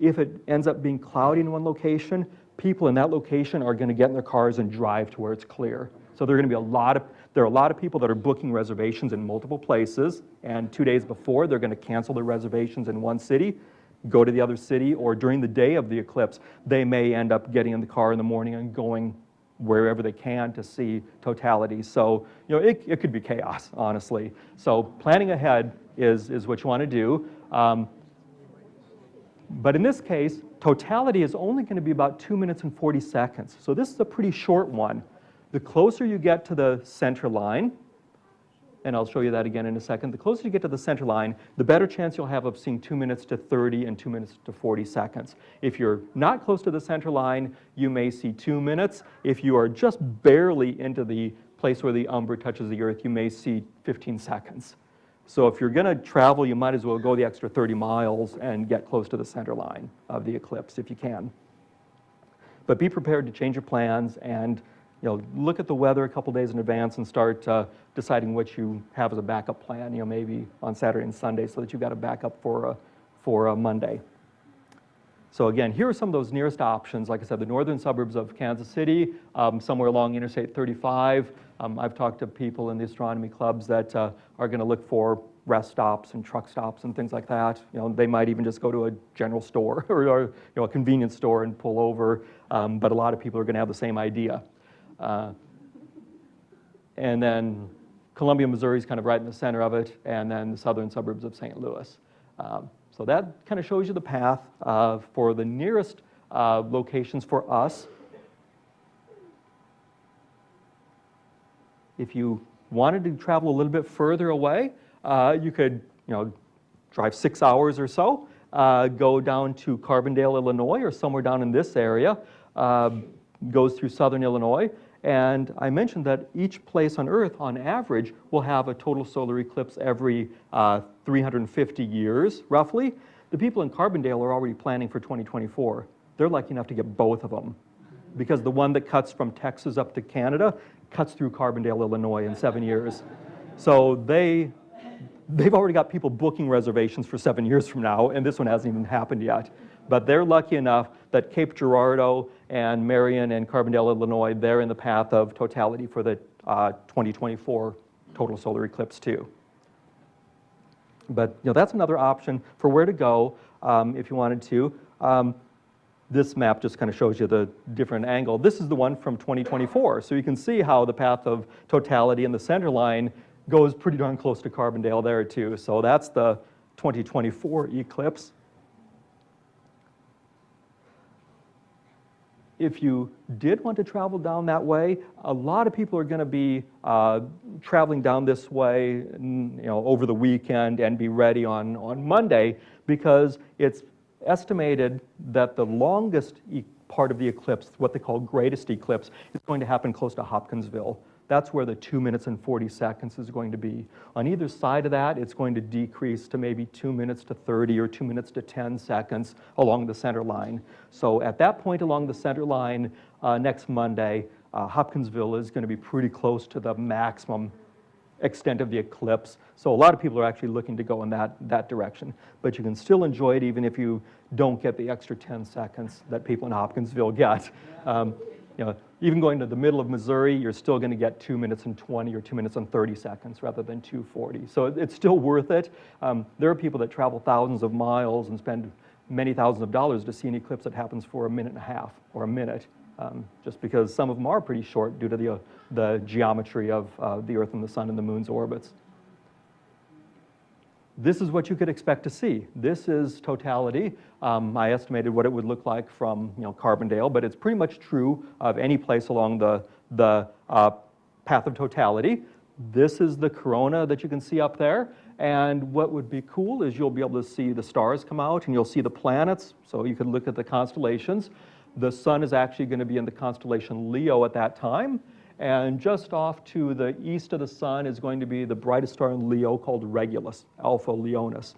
If it ends up being cloudy in one location, people in that location are going to get in their cars and drive to where it's clear. So there are going to be there are a lot of people that are booking reservations in multiple places, and 2 days before, they're going to cancel their reservations in one city, go to the other city, or during the day of the eclipse, they may end up getting in the car in the morning and going wherever they can to see totality. So, you know, it could be chaos, honestly. So planning ahead is what you want to do. But in this case, totality is only going to be about 2 minutes and 40 seconds. So this is a pretty short one. The closer you get to the center line, and I'll show you that again in a second, the closer you get to the center line, the better chance you'll have of seeing 2 minutes to 30 and 2 minutes to 40 seconds. If you're not close to the center line, you may see 2 minutes. If you are just barely into the place where the umbra touches the Earth, you may see 15 seconds. So if you're going to travel, you might as well go the extra 30 miles and get close to the center line of the eclipse if you can. But be prepared to change your plans and, you know, look at the weather a couple days in advance and start deciding what you have as a backup plan, you know, maybe on Saturday and Sunday so that you've got a backup for a Monday. So again, here are some of those nearest options. Like I said, the northern suburbs of Kansas City, somewhere along Interstate 35. I've talked to people in the astronomy clubs that are going to look for rest stops and truck stops and things like that. You know, they might even just go to a general store or you know, a convenience store and pull over. But a lot of people are going to have the same idea. And then Columbia, Missouri is kind of right in the center of it, and then the southern suburbs of St. Louis. So that kind of shows you the path for the nearest locations for us. If you wanted to travel a little bit further away, you could, you know, drive 6 hours or so, go down to Carbondale, Illinois, or somewhere down in this area, goes through southern Illinois. And I mentioned that each place on Earth, on average, will have a total solar eclipse every 350 years, roughly. The people in Carbondale are already planning for 2024. They're lucky enough to get both of them, because the one that cuts from Texas up to Canada cuts through Carbondale, Illinois in 7 years. So they've already got people booking reservations for 7 years from now, and this one hasn't even happened yet. But they're lucky enough that Cape Girardeau and Marion and Carbondale, Illinois, they're in the path of totality for the 2024 total solar eclipse too. But you know, that's another option for where to go if you wanted to. This map just kind of shows you the different angle. This is the one from 2024. So you can see how the path of totality in the center line goes pretty darn close to Carbondale there too. So that's the 2024 eclipse. If you did want to travel down that way, a lot of people are going to be traveling down this way, you know, over the weekend and be ready on Monday, because it's estimated that the longest part of the eclipse, what they call greatest eclipse, is going to happen close to Hopkinsville. That's where the 2 minutes and 40 seconds is going to be. On either side of that, it's going to decrease to maybe 2 minutes to 30 or 2 minutes to 10 seconds along the center line. So at that point along the center line next Monday, Hopkinsville is going to be pretty close to the maximum extent of the eclipse. So a lot of people are actually looking to go in that direction. But you can still enjoy it even if you don't get the extra 10 seconds that people in Hopkinsville get. You know, even going to the middle of Missouri, you're still going to get 2 minutes and 20 or 2 minutes and 30 seconds rather than 2:40. So it's still worth it. There are people that travel thousands of miles and spend many thousands of dollars to see an eclipse that happens for a minute and a half or a minute, just because some of them are pretty short due to the geometry of the Earth and the Sun and the Moon's orbits. This is what you could expect to see. This is totality. I estimated what it would look like from, you know, Carbondale, but it's pretty much true of any place along the path of totality. This is the corona that you can see up there. And what would be cool is you'll be able to see the stars come out and you'll see the planets. So you can look at the constellations. The sun is actually going to be in the constellation Leo at that time. And just off to the east of the sun is going to be the brightest star in Leo called Regulus, Alpha Leonis.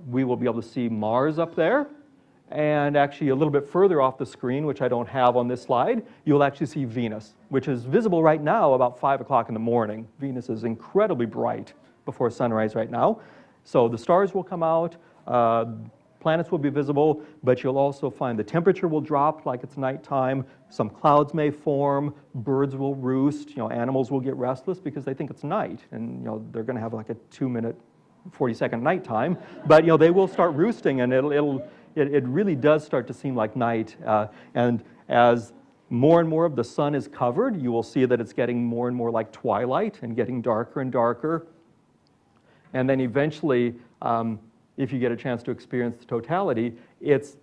We will be able to see Mars up there. And actually a little bit further off the screen, which I don't have on this slide, you'll actually see Venus, which is visible right now about 5 o'clock in the morning. Venus is incredibly bright before sunrise right now. So the stars will come out. planets will be visible, but you'll also find the temperature will drop like it's nighttime. Some clouds may form, birds will roost, animals will get restless because they think it's night, and they're going to have like a 2-minute, 40-second nighttime, but they will start roosting, and it really does start to seem like night. And as more and more of the sun is covered, you will see that it's getting more and more like twilight and getting darker and darker. And then eventually, if you get a chance to experience the totality, it's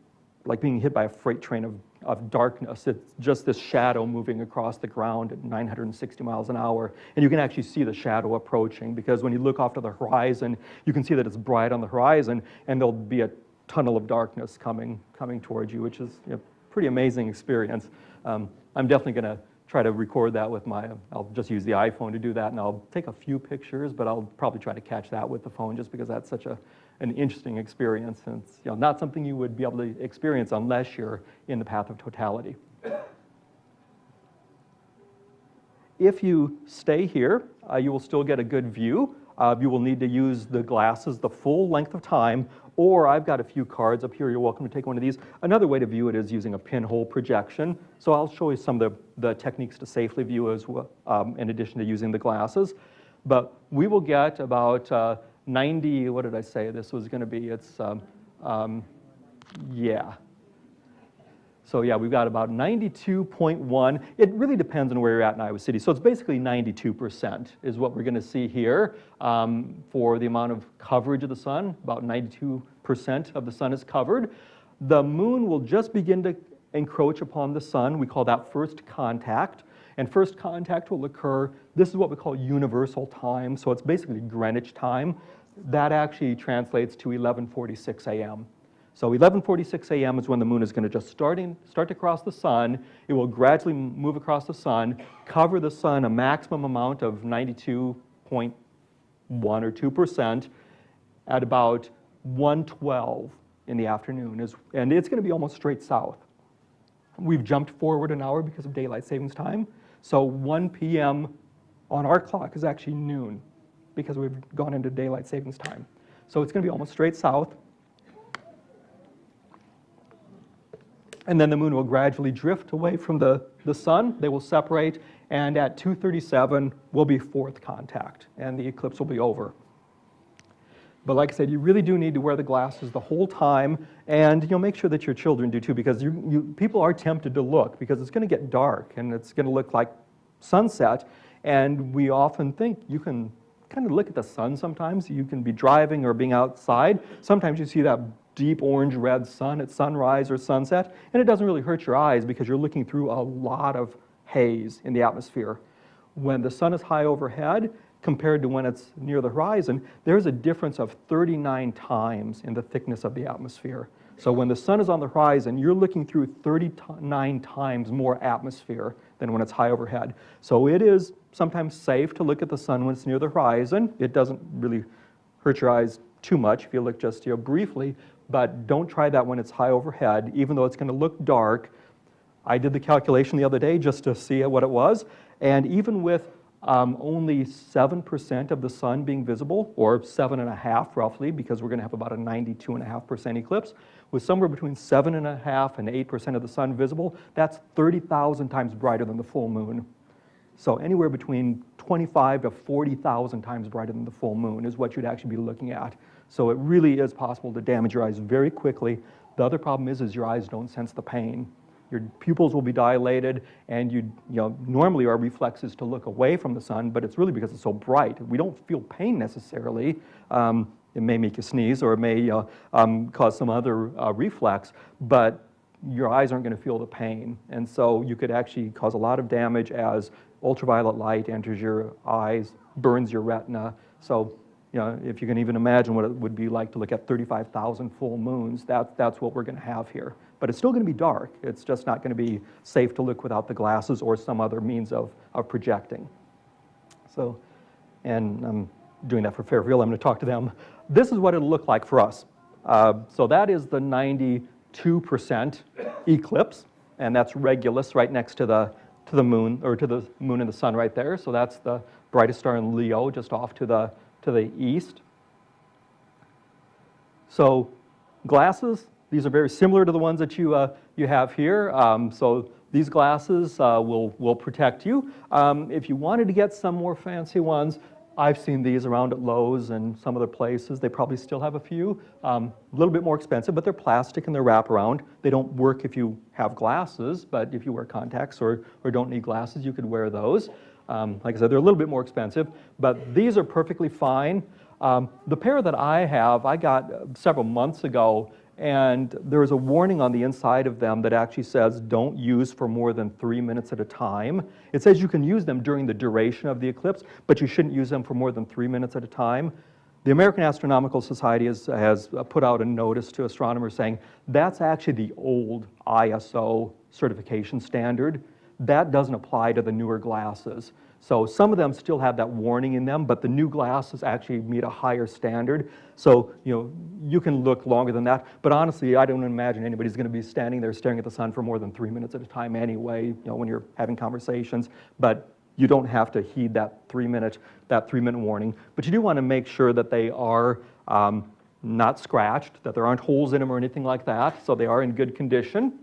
like being hit by a freight train of darkness. It's just this shadow moving across the ground at 960 miles an hour. And you can actually see the shadow approaching, because when you look off to the horizon, you can see that it's bright on the horizon, and there'll be a tunnel of darkness coming towards you, which is a pretty amazing experience. I'm definitely going to try to record that with I'll just use the iPhone to do that, and I'll take a few pictures, but I'll probably try to catch that with the phone just because that's such an interesting experience, and it's not something you would be able to experience unless you're in the path of totality. If you stay here, you will still get a good view. You will need to use the glasses the full length of time, or I've got a few cards up here. You're welcome to take one of these. Another way to view it is using a pinhole projection. So I'll show you some of the techniques to safely view as well, in addition to using the glasses. But we will get about 90, what did I say this was going to be? It's, yeah. So yeah, we've got about 92.1. It really depends on where you're at in Iowa City. So it's basically 92% is what we're going to see here for the amount of coverage of the sun. About 92% of the sun is covered. The moon will just begin to encroach upon the sun. We call that first contact. And first contact will occur, this is what we call universal time. So it's basically Greenwich time. That actually translates to 11:46 a.m. So 11:46 a.m. is when the moon is going to just start to cross the sun. It will gradually move across the sun, cover the sun a maximum amount of 92.1 or 2% at about 1:12 in the afternoon. And it's going to be almost straight south. We've jumped forward an hour because of daylight savings time. So 1 p.m. on our clock is actually noon because we've gone into daylight savings time. So it's going to be almost straight south. And then the moon will gradually drift away from the sun. They will separate, and at 2:37 will be fourth contact, and the eclipse will be over. But like I said, you really do need to wear the glasses the whole time, and make sure that your children do too, because people are tempted to look, because it's going to get dark, and it's going to look like sunset, and we often think you can kind of look at the sun sometimes. You can be driving or being outside. Sometimes you see that deep orange-red sun at sunrise or sunset, and it doesn't really hurt your eyes because you're looking through a lot of haze in the atmosphere. When the sun is high overhead compared to when it's near the horizon, there's a difference of 39 times in the thickness of the atmosphere. So when the sun is on the horizon, you're looking through 39 times more atmosphere than when it's high overhead. So it is sometimes safe to look at the sun when it's near the horizon. It doesn't really hurt your eyes too much if you look just briefly, but don't try that when it's high overhead, even though it's going to look dark. I did the calculation the other day just to see what it was, and even with only 7% of the sun being visible, or 7.5 roughly, because we're going to have about a 92.5% eclipse, with somewhere between 7.5 and 8% of the sun visible, that's 30,000 times brighter than the full moon. So anywhere between 25 to 40,000 times brighter than the full moon is what you'd actually be looking at. So it really is possible to damage your eyes very quickly. The other problem is your eyes don't sense the pain. Your pupils will be dilated, and normally our reflex is to look away from the sun, but it's really because it's so bright. We don't feel pain necessarily. It may make you sneeze, or it may cause some other reflex, but your eyes aren't going to feel the pain. And so you could actually cause a lot of damage as ultraviolet light enters your eyes, burns your retina. So if you can even imagine what it would be like to look at 35,000 full moons, that's what we're going to have here. But it's still going to be dark. It's just not going to be safe to look without the glasses or some other means of projecting. So, and I'm doing that for Fairfield. I'm going to talk to them. This is what it'll look like for us. So that is the 92% eclipse, and that's Regulus right next to the moon, or to the moon and the sun right there. So that's the brightest star in Leo, just off to the east. So Glasses, these are very similar to the ones that you have here. So these glasses will protect you. If you wanted to get some more fancy ones, I've seen these around at Lowe's and some other places. They probably still have a few. A little bit more expensive, but they're plastic and they're wraparound. They don't work if you have glasses, but if you wear contacts or don't need glasses, you could wear those. Like I said, they're a little bit more expensive, but these are perfectly fine. The pair that I have, I got several months ago, and there is a warning on the inside of them that actually says don't use for more than 3 minutes at a time. It says you can use them during the duration of the eclipse, but you shouldn't use them for more than 3 minutes at a time. The American Astronomical Society has put out a notice to astronomers saying that's actually the old ISO certification standard. That doesn't apply to the newer glasses. So some of them still have that warning in them, but the new glasses actually meet a higher standard. So, you can look longer than that. But honestly, I don't imagine anybody's going to be standing there staring at the sun for more than 3 minutes at a time anyway, when you're having conversations. But you don't have to heed that 3-minute warning. But you do want to make sure that they are not scratched, that there aren't holes in them or anything like that, so they are in good condition.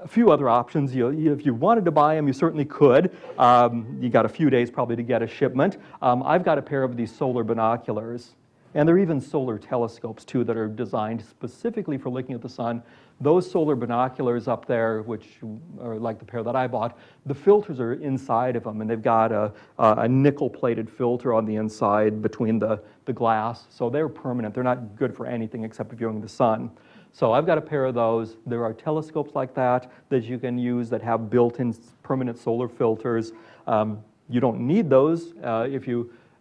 A few other options. If you wanted to buy them, you certainly could. You got a few days probably to get a shipment. I've got a pair of these solar binoculars, and there are even solar telescopes too that are designed specifically for looking at the sun. Those solar binoculars up there, which are like the pair that I bought, the filters are inside of them, and they've got a nickel-plated filter on the inside between the glass, so they're permanent. They're not good for anything except viewing the sun. So I've got a pair of those. There are telescopes like that you can use that have built-in permanent solar filters. You don't need those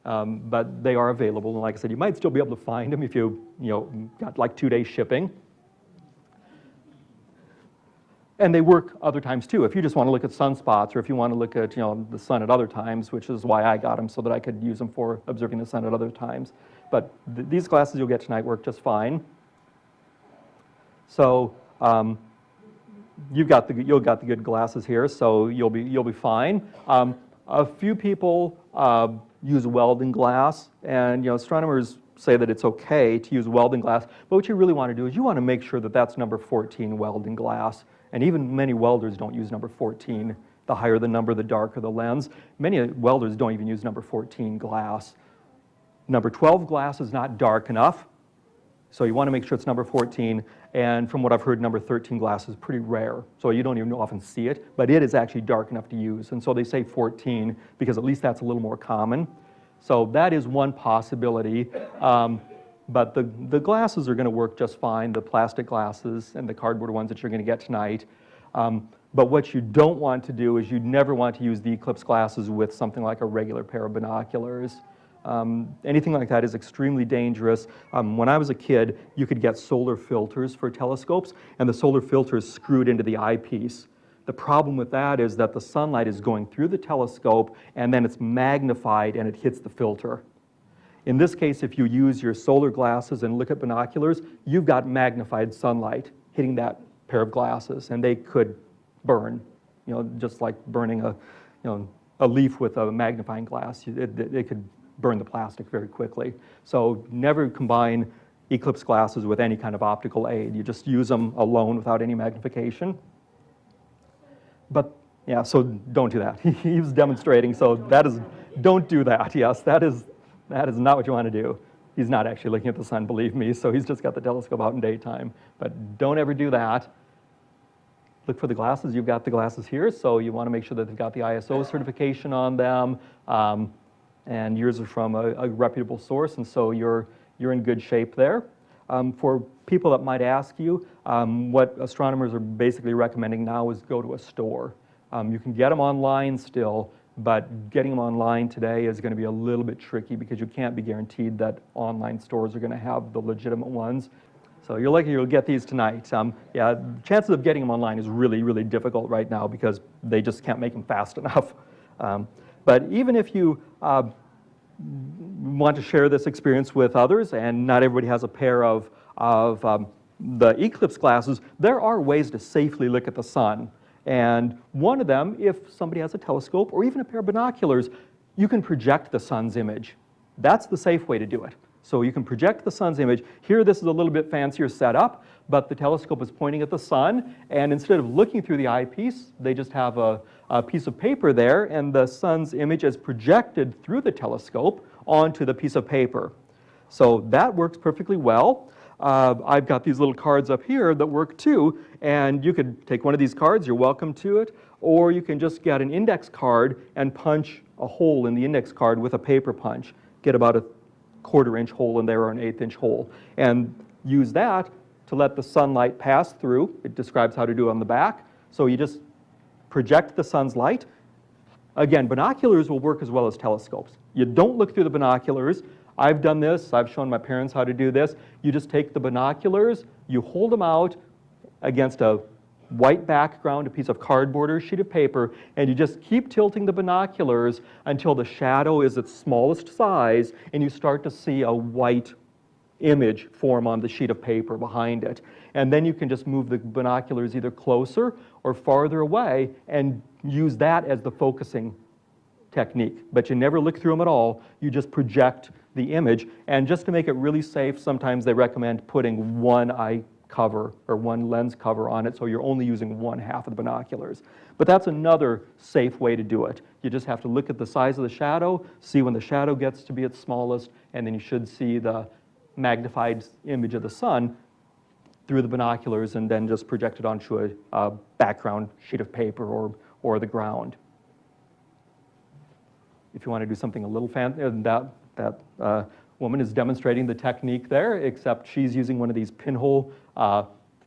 but they are available. And like I said, you might still be able to find them if you got like 2-day shipping. And they work other times too. If you just want to look at sunspots, or if you want to look at the sun at other times, which is why I got them, so that I could use them for observing the sun at other times. But these glasses you'll get tonight work just fine. So you'll got the good glasses here, so you'll be fine. A few people use Weldon glass, and astronomers say that it's okay to use Weldon glass. But what you really want to do is you want to make sure that that's number 14 Weldon glass. And even many welders don't use number 14. The higher the number, the darker the lens. Many welders don't even use number 14 glass. Number 12 glass is not dark enough, so you want to make sure it's number 14. And from what I've heard, number 13 glass is pretty rare, so you don't even often see it, but it is actually dark enough to use. And so they say 14 because at least that's a little more common. So that is one possibility. But the glasses are going to work just fine, the plastic glasses and the cardboard ones that you're going to get tonight. But what you don't want to do is you never want to use the Eclipse glasses with something like a regular pair of binoculars. Anything like that is extremely dangerous. When I was a kid, you could get solar filters for telescopes, and the solar filter is screwed into the eyepiece. The problem with that is that the sunlight is going through the telescope, and then it's magnified and it hits the filter. In this case, if you use your solar glasses and look at binoculars, you've got magnified sunlight hitting that pair of glasses, and they could burn, just like burning a leaf with a magnifying glass. It could burn the plastic very quickly. So never combine Eclipse glasses with any kind of optical aid. You just use them alone without any magnification. But yeah, so don't do that. He was demonstrating, so don't do that. Yes, that is not what you want to do. He's not actually looking at the sun, believe me, so he's just got the telescope out in daytime. But don't ever do that. Look for the glasses. You've got the glasses here, so you want to make sure that they've got the ISO certification on them. And yours are from a reputable source, and so you're in good shape there. For people that might ask you, what astronomers are basically recommending now is go to a store. You can get them online still, but getting them online today is going to be a little bit tricky because you can't be guaranteed that online stores are going to have the legitimate ones. So you're lucky you'll get these tonight. Yeah, the chances of getting them online is really, really difficult right now because they just can't make them fast enough. But even if you want to share this experience with others, and not everybody has a pair of the Eclipse glasses, there are ways to safely look at the sun. And one of them, if somebody has a telescope or even a pair of binoculars, you can project the sun's image. That's the safe way to do it. So you can project the sun's image. Here, this is a little bit fancier setup, but the telescope is pointing at the sun, and instead of looking through the eyepiece, they just have a piece of paper there, and the sun's image is projected through the telescope onto the piece of paper. So that works perfectly well. I've got these little cards up here that work too, and you could take one of these cards, you're welcome to it, or you can just get an index card and punch a hole in the index card with a paper punch. Get about a 1/4 inch hole in there or an 1/8 inch hole, and use that to let the sunlight pass through. It describes how to do it on the back. So you just project the sun's light. Again, binoculars will work as well as telescopes. You don't look through the binoculars. I've done this. I've shown my parents how to do this. You just take the binoculars, you hold them out against a white background, a piece of cardboard or a sheet of paper, and you just keep tilting the binoculars until the shadow is its smallest size, and you start to see a white image form on the sheet of paper behind it. And then you can just move the binoculars either closer or farther away and use that as the focusing technique. But you never look through them at all. You just project the image. And just to make it really safe, sometimes they recommend putting one eye cover or one lens cover on it, so you're only using 1/2 of the binoculars. But that's another safe way to do it. You just have to look at the size of the shadow, see when the shadow gets to be its smallest, and then you should see the magnified image of the sun through the binoculars, and then just project it onto a background sheet of paper or the ground. If you want to do something a little fancy, that woman is demonstrating the technique there, except she's using one of these pinhole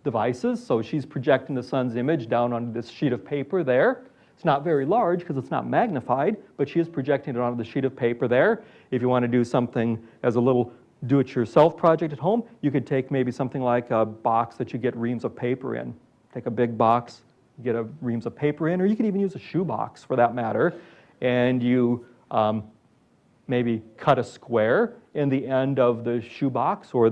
devices. So she's projecting the sun's image down on this sheet of paper there. It's not very large because it's not magnified, but she is projecting it onto the sheet of paper there. If you want to do something as a little do-it-yourself project at home, you could take maybe something like a box that you get reams of paper in. Take a big box, get reams of paper in, or you could even use a shoe box for that matter, and you maybe cut a square in the end of the shoe box or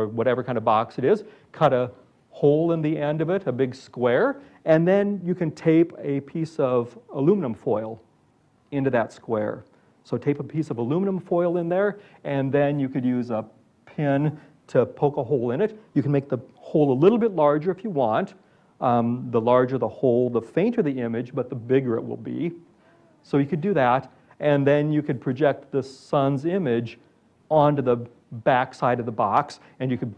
whatever kind of box it is, cut a hole in the end of it, a big square, and then you can tape a piece of aluminum foil into that square. So tape a piece of aluminum foil in there, and then you could use a pin to poke a hole in it. You can make the hole a little bit larger if you want. The larger the hole, the fainter the image, but the bigger it will be. So you could do that, and then you could project the sun's image onto the back side of the box, and you could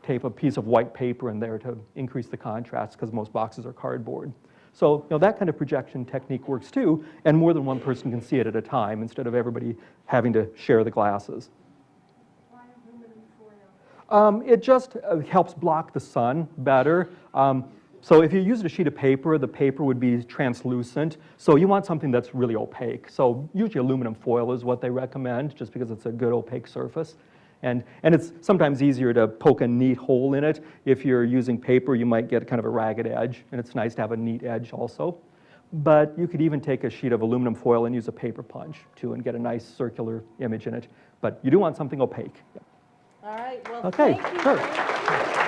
tape a piece of white paper in there to increase the contrast, because most boxes are cardboard. So that kind of projection technique works too, and more than one person can see it at a time instead of everybody having to share the glasses. Why aluminum foil? It just helps block the sun better. So if you used a sheet of paper, the paper would be translucent. So you want something that's really opaque. So usually aluminum foil is what they recommend, just because it's a good opaque surface. And it's sometimes easier to poke a neat hole in it. If you're using paper, you might get kind of a ragged edge, and it's nice to have a neat edge also. But you could even take a sheet of aluminum foil and use a paper punch too, and get a nice circular image in it. But you do want something opaque. Yeah. All right, well, Okay, thank you. sure.